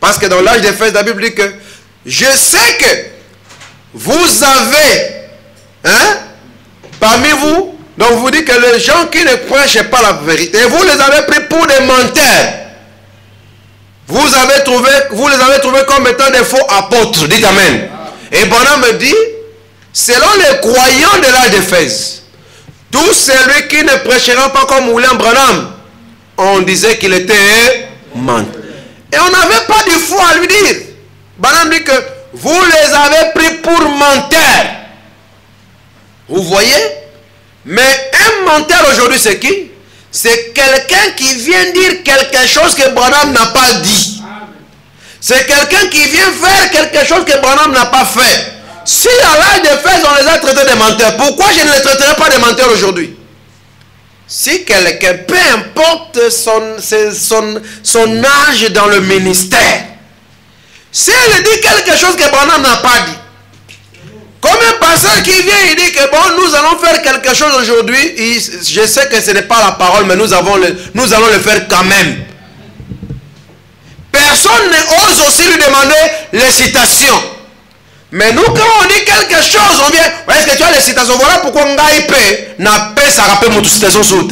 S1: Parce que dans l'âge d'Éphèse, la Bible dit que je sais que vous avez, parmi vous, donc vous dites que les gens qui ne prêchent pas la vérité, vous les avez pris pour des menteurs. Vous les avez trouvés comme étant des faux apôtres. Dites Amen. Et Branham me dit, selon les croyants de l'âge d'Éphèse, tous celui qui ne prêchera pas comme William Branham, on disait qu'il était menteur. Et on n'avait pas de foi à lui dire. Branham dit que vous les avez pris pour menteurs. Vous voyez? Mais un menteur aujourd'hui, c'est qui? C'est quelqu'un qui vient dire quelque chose que Branham n'a pas dit. C'est quelqu'un qui vient faire quelque chose que Branham n'a pas fait. Si à l'âge d'Éphèse, on les a traités de menteurs, pourquoi je ne les traiterai pas de menteurs aujourd'hui? Si quelqu'un, peu importe son âge dans le ministère, si elle dit quelque chose que Branham n'a pas dit, comme un pasteur qui vient et dit que bon, nous allons faire quelque chose aujourd'hui, je sais que ce n'est pas la parole, mais nous allons le faire quand même. Personne n'ose aussi lui demander les citations. Mais nous, quand on dit quelque chose, on vient. Est-ce que tu as les citations? Voilà pourquoi on a épée. N'a pas ça rappelle mon citation sur le.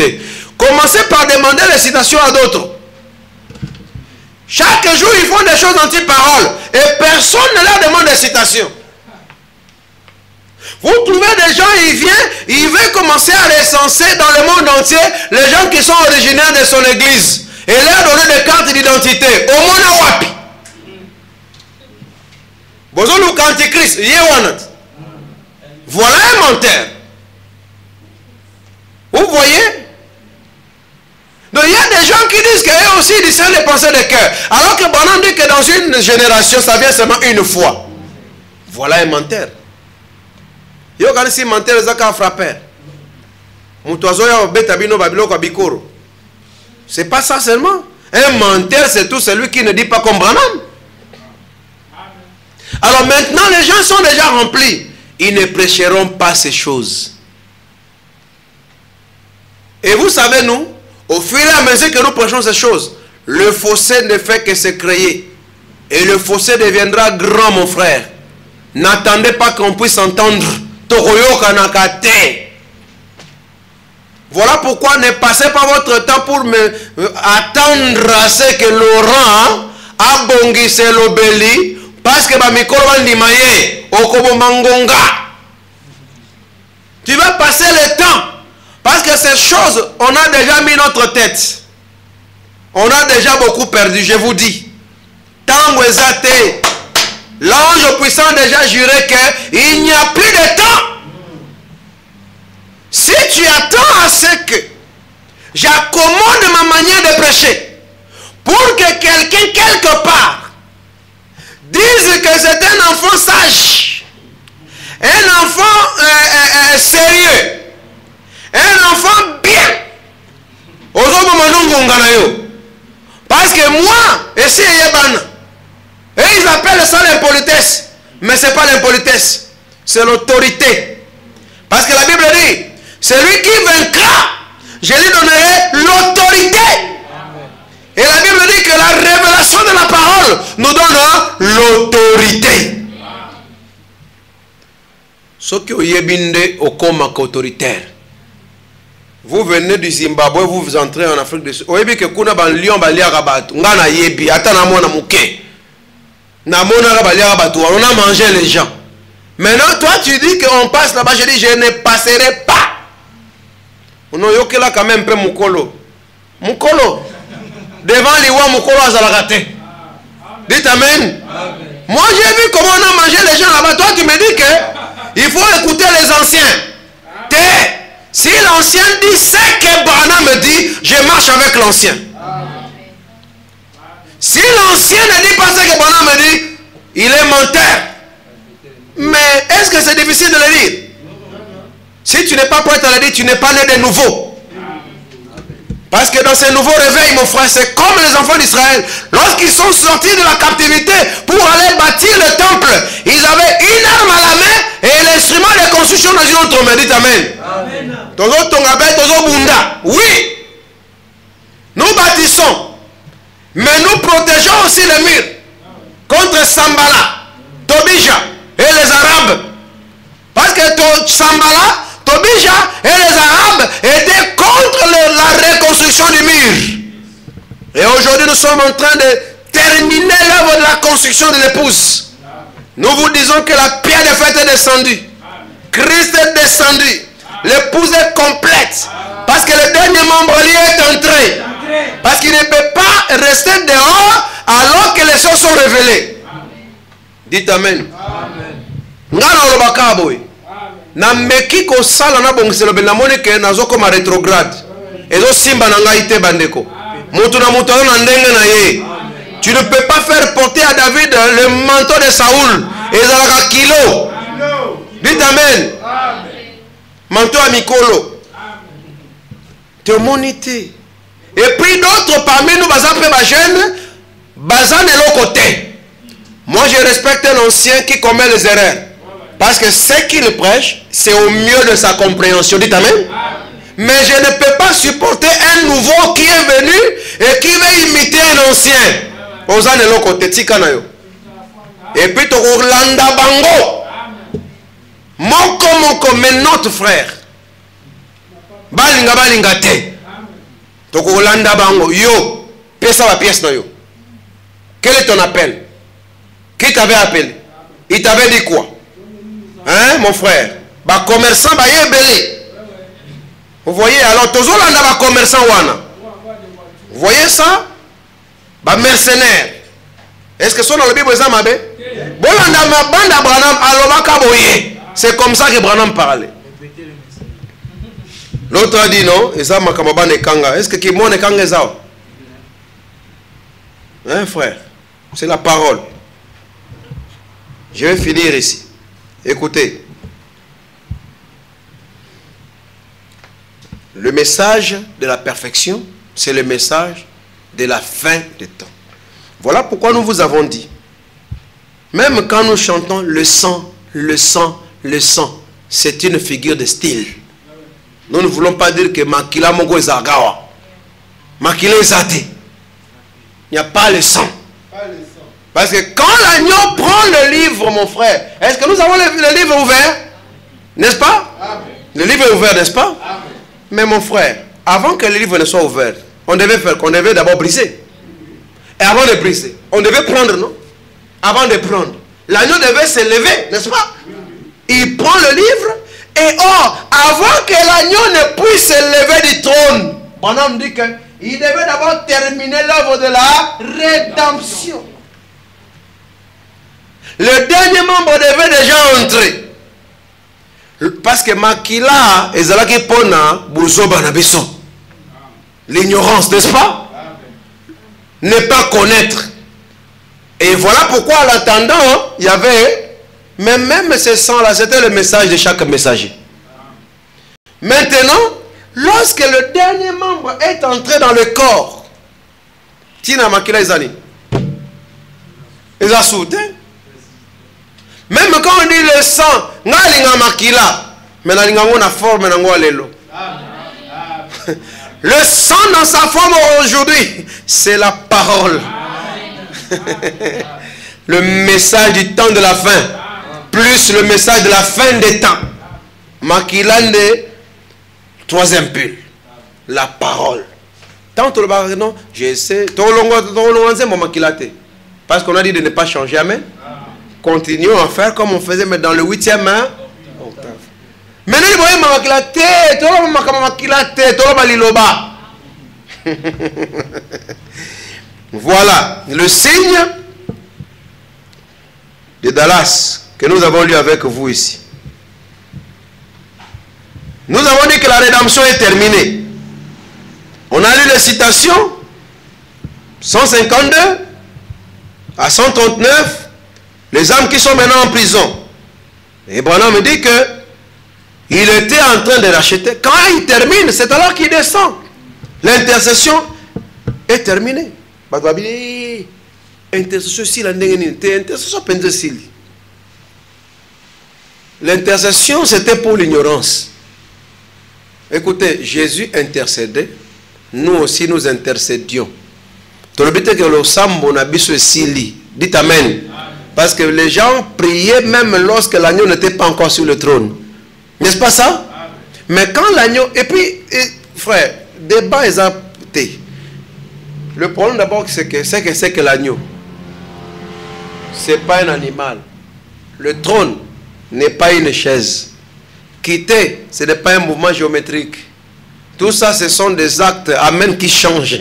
S1: Commencez par demander les citations à d'autres. Chaque jour, ils font des choses anti-parole. Et personne ne leur demande des citations. Vous trouvez des gens, ils veulent commencer à recenser dans le monde entier les gens qui sont originaires de son église. Et leur donner des cartes d'identité. Au monde wapi. Voilà un menteur. Vous voyez? Donc il y a des gens qui disent qu'eux aussi ils discernent les pensées de cœur. Alors que Branham dit que dans une génération, ça vient seulement une fois. Voilà un menteur. Il y a aussi un menteur qui a frappé. C'est pas ça seulement. Un menteur, c'est tout celui qui ne dit pas comme Branham. Alors maintenant, les gens sont déjà remplis. Ils ne prêcheront pas ces choses. Et vous savez, nous, au fur et à mesure que nous prêchons ces choses, le fossé ne fait que se créer. Et le fossé deviendra grand, mon frère. N'attendez pas qu'on puisse entendre. Voilà pourquoi ne passez pas votre temps pour attendre à ce que Laurent a bongissé l'obéli. Parce que tu vas passer le temps. Parce que ces choses, on a déjà mis notre tête. On a déjà beaucoup perdu, je vous dis. Tango exaté. L'ange puissant a déjà juré qu'il n'y a plus de temps. Si tu attends à ce que j'accommode ma manière de prêcher pour que quelqu'un quelque part dise que c'est un enfant sage, un enfant sérieux, un enfant bien, parce que moi, ici, et ils appellent ça l'impolitesse, mais ce n'est pas l'impolitesse, c'est l'autorité. Parce que la Bible dit, celui qui vaincra, je lui donnerai l'autorité. Et la Bible dit que la révélation de la parole nous donne l'autorité. Ce qui est autoritaire. Vous venez du Zimbabwe, vous entrez en Afrique du Sud. Vous savez que kuna ban lion ba lia rabat. Ngana yebi ata na mona muke. Na mona ba lia rabat. On a mangé les gens. Maintenant toi tu dis qu'on passe là-bas, je dis je ne passerai pas. On a yoke là quand même peu mukolo. Mukolo. Devant l'iwa mukolo azalagate. Dites amen. Moi j'ai vu comment on a mangé les gens là-bas. Toi tu me dis que il faut écouter les anciens. Si l'ancien dit ce que Branham dit, je marche avec l'ancien. Si l'ancien ne dit pas ce que Branham dit, il est menteur. Mais est-ce que c'est difficile de le dire? Si tu n'es pas prêt à le dire, tu n'es pas né de nouveau. Parce que dans ces nouveaux réveils, mon frère, c'est comme les enfants d'Israël. Lorsqu'ils sont sortis de la captivité pour aller bâtir le temple, ils avaient une arme à la main et l'instrument de construction dans une autre main. Dites Amen. Oui, nous bâtissons, mais nous protégeons aussi les murs contre Sambala, Tobija et les Arabes. Parce que Sambala, Tobija et les Arabes étaient contre la reconstruction du mur. Et aujourd'hui, nous sommes en train de terminer l'œuvre de la construction de l'épouse. Nous vous disons que la pierre de fête est descendue. Christ est descendu. L'épouse est complète. Parce que le dernier membre lié est entré. Parce qu'il ne peut pas rester dehors alors que les choses sont révélées. Dites Amen. Amen. Na meki ko sala na bongiselo be namoni ke nazo koma rétrograde ezo simba na ngai te bandeko mutu na mutu na ndenge na ye. Tu ne peux pas faire porter à David le manteau de Saoul ezalaka kilo. Dites Amen. Manteau à mikolo te monité. Et puis d'autres parmi nous bazan pe ba jeune bazan de l'autre côté. Moi je respecte l'ancien qui commet les erreurs. Parce que ce qu'il prêche, c'est au mieux de sa compréhension. Dites Amen. Mais je ne peux pas supporter un nouveau qui est venu et qui veut imiter un ancien. Osa de l'autre côté, tikanayo. Et puis tu Orlanda Bango. Moko, mais notre frère. Balinga te. Tu Orlanda Bango. Yo, pesa la pièce na yo. Quel est ton appel? Qui t'avait appelé? Il t'avait dit quoi? Hein, mon frère? Ba commerçant ba yebele. Vous voyez, alors tous les ba commerçant wana. Vous voyez ça? Ba mercenaire. Est-ce que ça dans la Bible est mabe? Bolanda ma banda Branham alobaka boye. C'est comme ça que Branham parlait. L'autre a dit non, et ça makamaba ne kanga. Est-ce que kimone kanga ça? Hein, frère? C'est la parole. Je vais finir ici. Écoutez, le message de la perfection, c'est le message de la fin des temps. Voilà pourquoi nous vous avons dit, même quand nous chantons le sang, le sang, le sang, c'est une figure de style. Nous ne voulons pas dire que Makila Mongo est Zagawa. Makila est Zate. Il n'y a pas le sang. Parce que quand l'agneau prend le livre, mon frère, est-ce que nous avons le livre ouvert? N'est-ce pas? Amen. Le livre est ouvert, n'est-ce pas? Amen. Mais mon frère, avant que le livre ne soit ouvert, on devait faire qu'on devait d'abord briser. Et avant de briser, on devait prendre, non? Avant de prendre, l'agneau devait se lever, n'est-ce pas? Il prend le livre, et or, avant que l'agneau ne puisse se lever du trône, Branham dit qu'il devait d'abord terminer l'œuvre de la rédemption. Le dernier membre devait déjà entrer. Parce que Makila et Zalaki Pona, Bouzoba Nabiso. L'ignorance, n'est-ce pas? Ne pas connaître. Et voilà pourquoi, en attendant, il y avait, mais même ce sang-là, c'était le message de chaque messager. Maintenant, lorsque le dernier membre est entré dans le corps, Tina Makila Izani, ils ont sauté. Même quand on dit le sang, ngalinga makila, mais na forme na lelo. Le sang dans sa forme aujourd'hui, c'est la parole. Le message du temps de la fin, plus le message de la fin des temps. Makilande, troisième pull, la parole. Tant que le bar, non, j'essaie, parce qu'on a dit de ne pas changer, amen. Continuons à faire comme on faisait, mais dans le 8e octave. Maintenant, il voyait voilà le signe de Dallas que nous avons lu avec vous ici. Nous avons dit que la rédemption est terminée. On a lu les citations. 152 à 139. Les âmes qui sont maintenant en prison. Et Branham me dit que il était en train de racheter. Quand il termine, c'est alors qu'il descend. L'intercession est terminée. L'intercession, c'était pour l'ignorance. Écoutez, Jésus intercédait. Nous aussi, nous intercédions. Dites Amen. Parce que les gens priaient même lorsque l'agneau n'était pas encore sur le trône. N'est-ce pas ça? Mais quand l'agneau... Et puis, frère, débat exalté. Le problème d'abord, c'est que l'agneau, ce n'est pas un animal. Le trône n'est pas une chaise. Quitter, ce n'est pas un mouvement géométrique. Tout ça, ce sont des actes, amen, qui changent.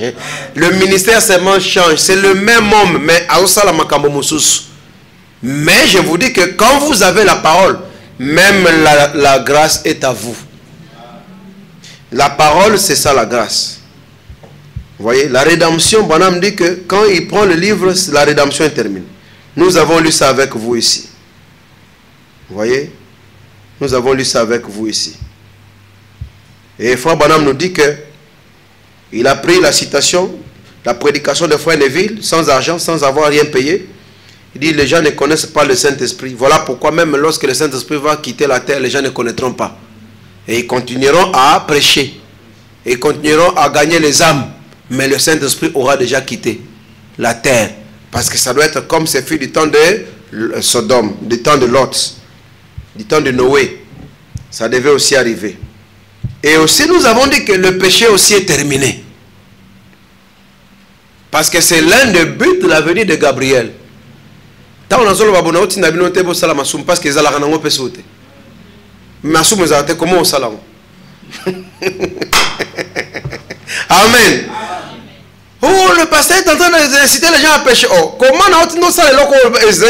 S1: Le ministère seulement change. C'est le même homme, mais mais je vous dis que quand vous avez la parole, même la grâce est à vous. La parole, c'est ça la grâce. Vous voyez, la rédemption, Branham dit que quand il prend le livre, la rédemption est terminée. Nous avons lu ça avec vous ici. Vous voyez, nous avons lu ça avec vous ici. Et Frère Branham nous dit que il a pris la citation, la prédication de Frère Neville, sans argent, sans avoir rien payé. Il dit, les gens ne connaissent pas le Saint-Esprit. Voilà pourquoi même lorsque le Saint-Esprit va quitter la terre, les gens ne connaîtront pas. Et ils continueront à prêcher. Et ils continueront à gagner les âmes. Mais le Saint-Esprit aura déjà quitté la terre. Parce que ça doit être comme ce fut du temps de Sodome, du temps de Lot, du temps de Noé. Ça devait aussi arriver. Et aussi nous avons dit que le péché aussi est terminé. Parce que c'est l'un des buts de la venue de Gabriel. Parce que comment Amen. Oh, le pasteur est en train d'inciter les gens à pécher. Oh, comment nous ça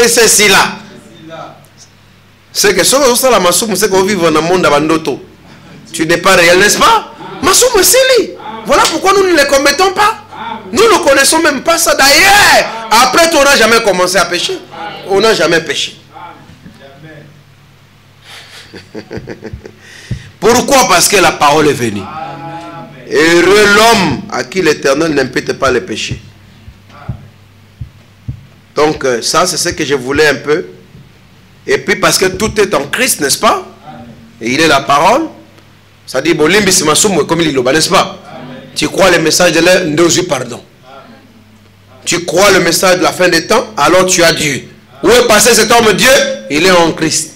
S1: c'est si là? C'est que c'est qu'on vit dans le monde d'Abandoto. Tu n'es pas réel, n'est-ce pas? Massoum c'est voilà pourquoi nous ne les commettons pas. Nous ne connaissons même pas ça. D'ailleurs, après, on n'a jamais commencé à pécher. On n'a jamais péché. Pourquoi? Parce que la parole est venue. Heureux l'homme à qui l'Éternel n'impute pas le péché. Donc, ça, c'est ce que je voulais un peu. Et puis, parce que tout est en Christ, n'est-ce pas? Et il est la parole. Ça dit, bon, comme il n'est-ce pas? Tu crois le message de l'air, nous pardon. Tu crois le message de la fin des temps, alors tu as Dieu. Où est passé cet homme Dieu? Il est en Christ.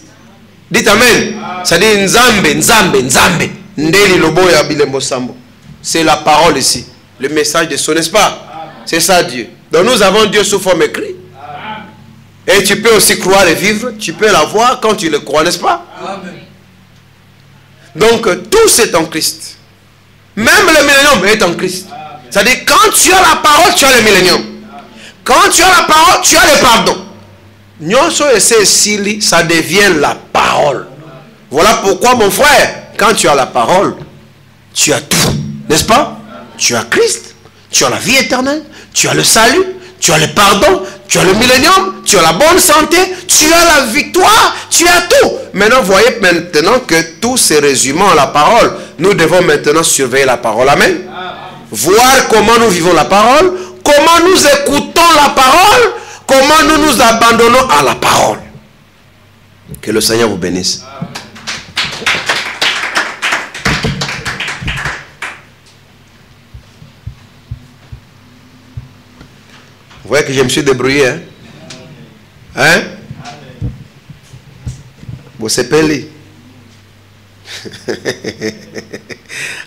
S1: Dites Amen. Ça dit Nzambe, Nzambe, Nzambe. Ndeli loboya bilembo sambo. C'est la parole ici. Le message de son, n'est-ce pas? C'est ça Dieu. Donc nous avons Dieu sous forme écrite. Et tu peux aussi croire et vivre. Tu peux l'avoir quand tu le crois, n'est-ce pas? Amen. Donc tout c'est en Christ. Même le millénium est en Christ. C'est-à-dire quand tu as la parole, tu as le millénium. Quand tu as la parole, tu as le pardon. Ça devient la parole. Voilà pourquoi mon frère, quand tu as la parole, tu as tout. N'est-ce pas? Tu as Christ, tu as la vie éternelle, tu as le salut, tu as le pardon, tu as le millénium, tu as la bonne santé, tu as la victoire, tu as tout. Maintenant, voyez maintenant que tout se résume à la parole. Nous devons maintenant surveiller la parole. Amen. Voir comment nous vivons la parole, comment nous écoutons la parole, comment nous nous abandonnons à la parole. Que le Seigneur vous bénisse. Vous voyez que je me suis débrouillé, hein? Hein? Bon, c'est peli.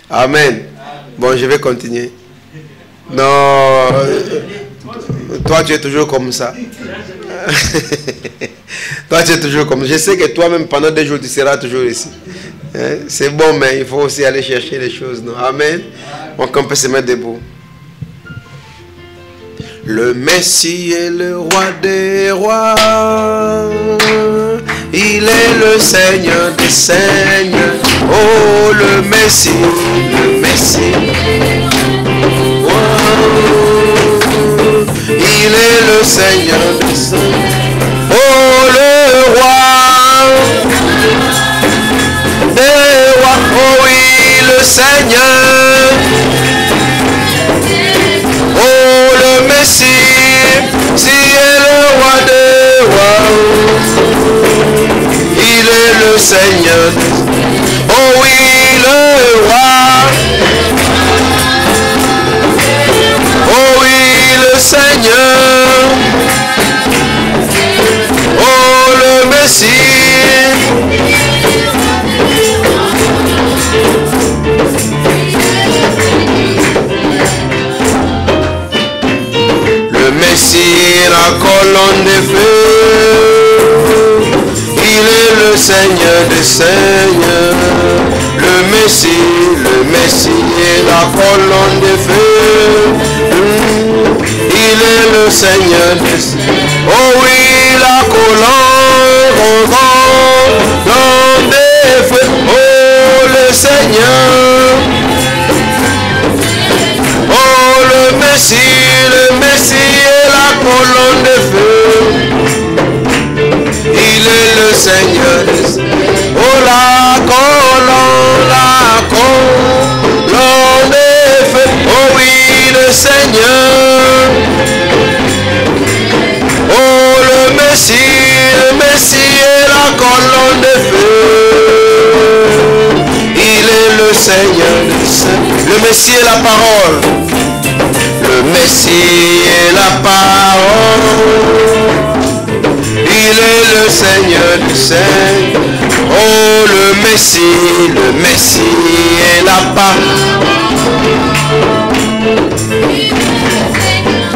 S1: Amen. Bon, je vais continuer. Non, toi tu es toujours comme ça. Toi tu es toujours comme ça. Je sais que toi-même pendant 2 jours tu seras toujours ici. Hein? C'est bon, mais il faut aussi aller chercher les choses. Non? Amen. Donc on peut se mettre debout. Le Messie est le roi des rois. Il est le Seigneur des Seigneurs. Oh, le Messie, le Messie. Oh, il est le Seigneur des Seigneurs. Oh, le roi des rois. Oh oui, le Seigneur. Oh, le Messie, si est le roi des rois. Il est le Seigneur. Oh oui, le roi. Oh oui, le Seigneur. Oh, le Messie. Le Messie, la colonne de feu. Il est le Seigneur des Seigneurs. Le Messie est la colonne de feu. Il est le Seigneur des Seigneurs. Oh oui, la colonne de feu. Oh, le Seigneur. Oh, le Messie est la colonne de feu. Il est le Seigneur des Seigneurs. Oh, la colonne de feu. Oh oui, le Seigneur. Oh, le Messie est la colonne de feu. Il est le Seigneur des Seigneurs. Le Messie est la parole. Le Messie est la parole. Il est le Seigneur du Seigneur. Oh, le Messie est la parole.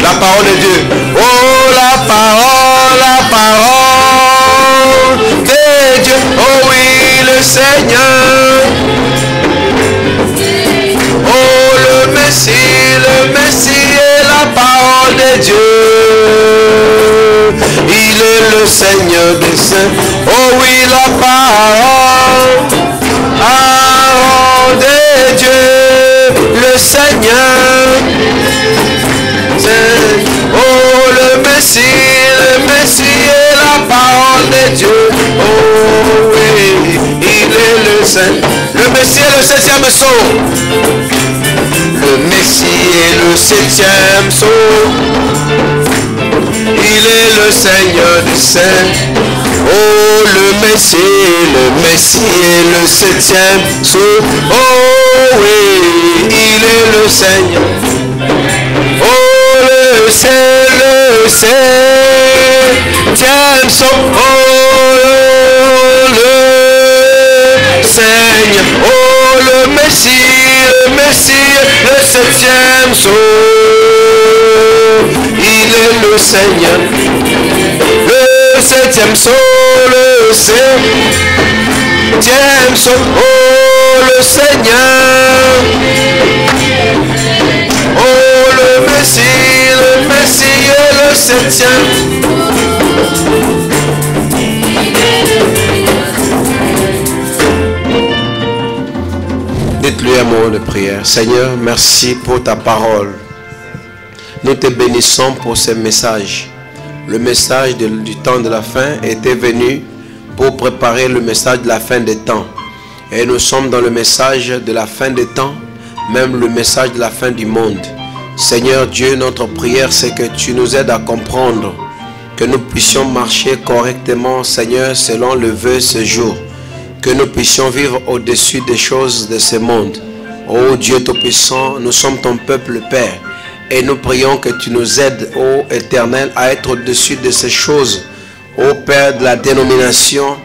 S1: La parole de Dieu. Oh, la parole de Dieu. Oh oui, le Seigneur. Oh, le Messie est la parole de Dieu. Il est le Seigneur des saints. Oh oui, la parole de Dieu, le Seigneur. Oh, le Messie est la parole de Dieu. Oh oui, il est le Saint. Le Messie est le 7e sceau. Le Messie est le 7e sceau. Il est le Seigneur des saints. Oh, le Messie est le 7e sceau. Oh oui, il est le Seigneur. Oh, le 7e sceau. Oh, le Seigneur. Oh, le Messie, le 7e sceau. Il est le Seigneur. Le 7e sceau, le 7e sceau. Oh, le Seigneur. Oh, le Messie est le 7e. Dites-lui un mot de prière. Seigneur, merci pour ta parole. Nous te bénissons pour ce message. Le message du temps de la fin était venu pour préparer le message de la fin des temps. Et nous sommes dans le message de la fin des temps, même le message de la fin du monde. Seigneur Dieu, notre prière, c'est que tu nous aides à comprendre, que nous puissions marcher correctement, Seigneur, selon le vœu ce jour. Que nous puissions vivre au-dessus des choses de ce monde. Oh Dieu Tout-Puissant, nous sommes ton peuple, Père. Et nous prions que tu nous aides, ô Éternel, à être au-dessus de ces choses. Ô Père de la dénomination,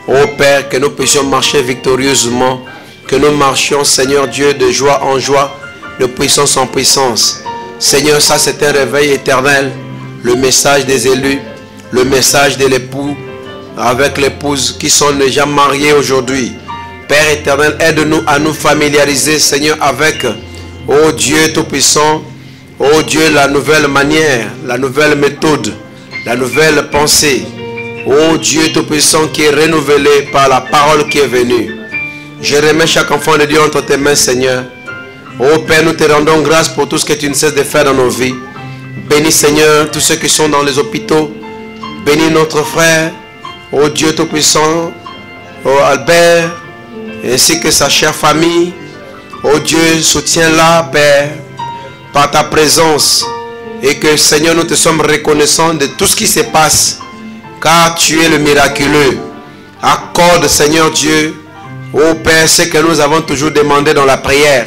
S1: ô Père, que nous puissions marcher victorieusement. Que nous marchions, Seigneur Dieu, de joie en joie, de puissance en puissance. Seigneur, ça c'est un réveil éternel. Le message des élus, le message de l'époux, avec l'épouse qui sont déjà mariés aujourd'hui. Père éternel, aide-nous à nous familiariser, Seigneur, avec, ô Dieu Tout-Puissant, ô Dieu, la nouvelle manière, la nouvelle méthode, la nouvelle pensée, Ô Dieu Tout-Puissant qui est renouvelé par la parole qui est venue. Je remets chaque enfant de Dieu entre tes mains, Seigneur. Ô Père, nous te rendons grâce pour tout ce que tu ne cesses de faire dans nos vies. Bénis, Seigneur, tous ceux qui sont dans les hôpitaux. Bénis notre frère, ô Dieu Tout-Puissant, ô Albert, ainsi que sa chère famille. Ô Dieu, soutiens-la, Père, par ta présence. Et que, Seigneur, nous te sommes reconnaissants de tout ce qui se passe. Car tu es le miraculeux. Accorde, Seigneur Dieu, ô Père, ce que nous avons toujours demandé dans la prière.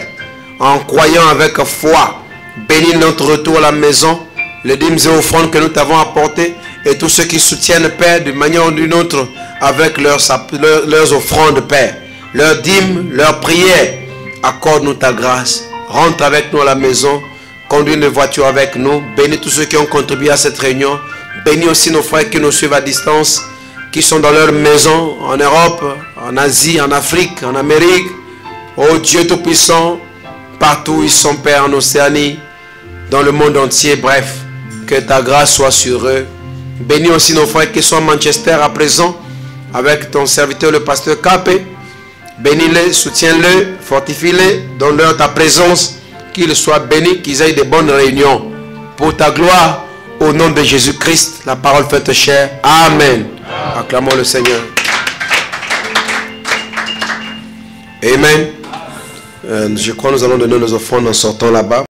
S1: En croyant avec foi. Bénis notre retour à la maison. Les dîmes et offrandes que nous t'avons apportées. Et tous ceux qui soutiennent, Père, d'une manière ou d'une autre, avec leurs offrandes, Père. Leurs dîmes, leurs prières. Accorde-nous ta grâce. Rentre avec nous à la maison. Conduis une voiture avec nous. Bénis tous ceux qui ont contribué à cette réunion. Bénis aussi nos frères qui nous suivent à distance, qui sont dans leur maison, en Europe, en Asie, en Afrique, en Amérique. Oh Dieu Tout-Puissant, partout où ils sont, Père, en Océanie, dans le monde entier, bref, que ta grâce soit sur eux. Bénis aussi nos frères qui sont à Manchester à présent, avec ton serviteur, le pasteur Capé. Bénis-les, soutiens-les, fortifie-les, donne-leur ta présence, qu'ils soient bénis, qu'ils aient de bonnes réunions. Pour ta gloire, au nom de Jésus-Christ, la parole faite chair. Amen. Acclamons le Seigneur. Amen. Je crois que nous allons donner nos offrandes en sortant là-bas.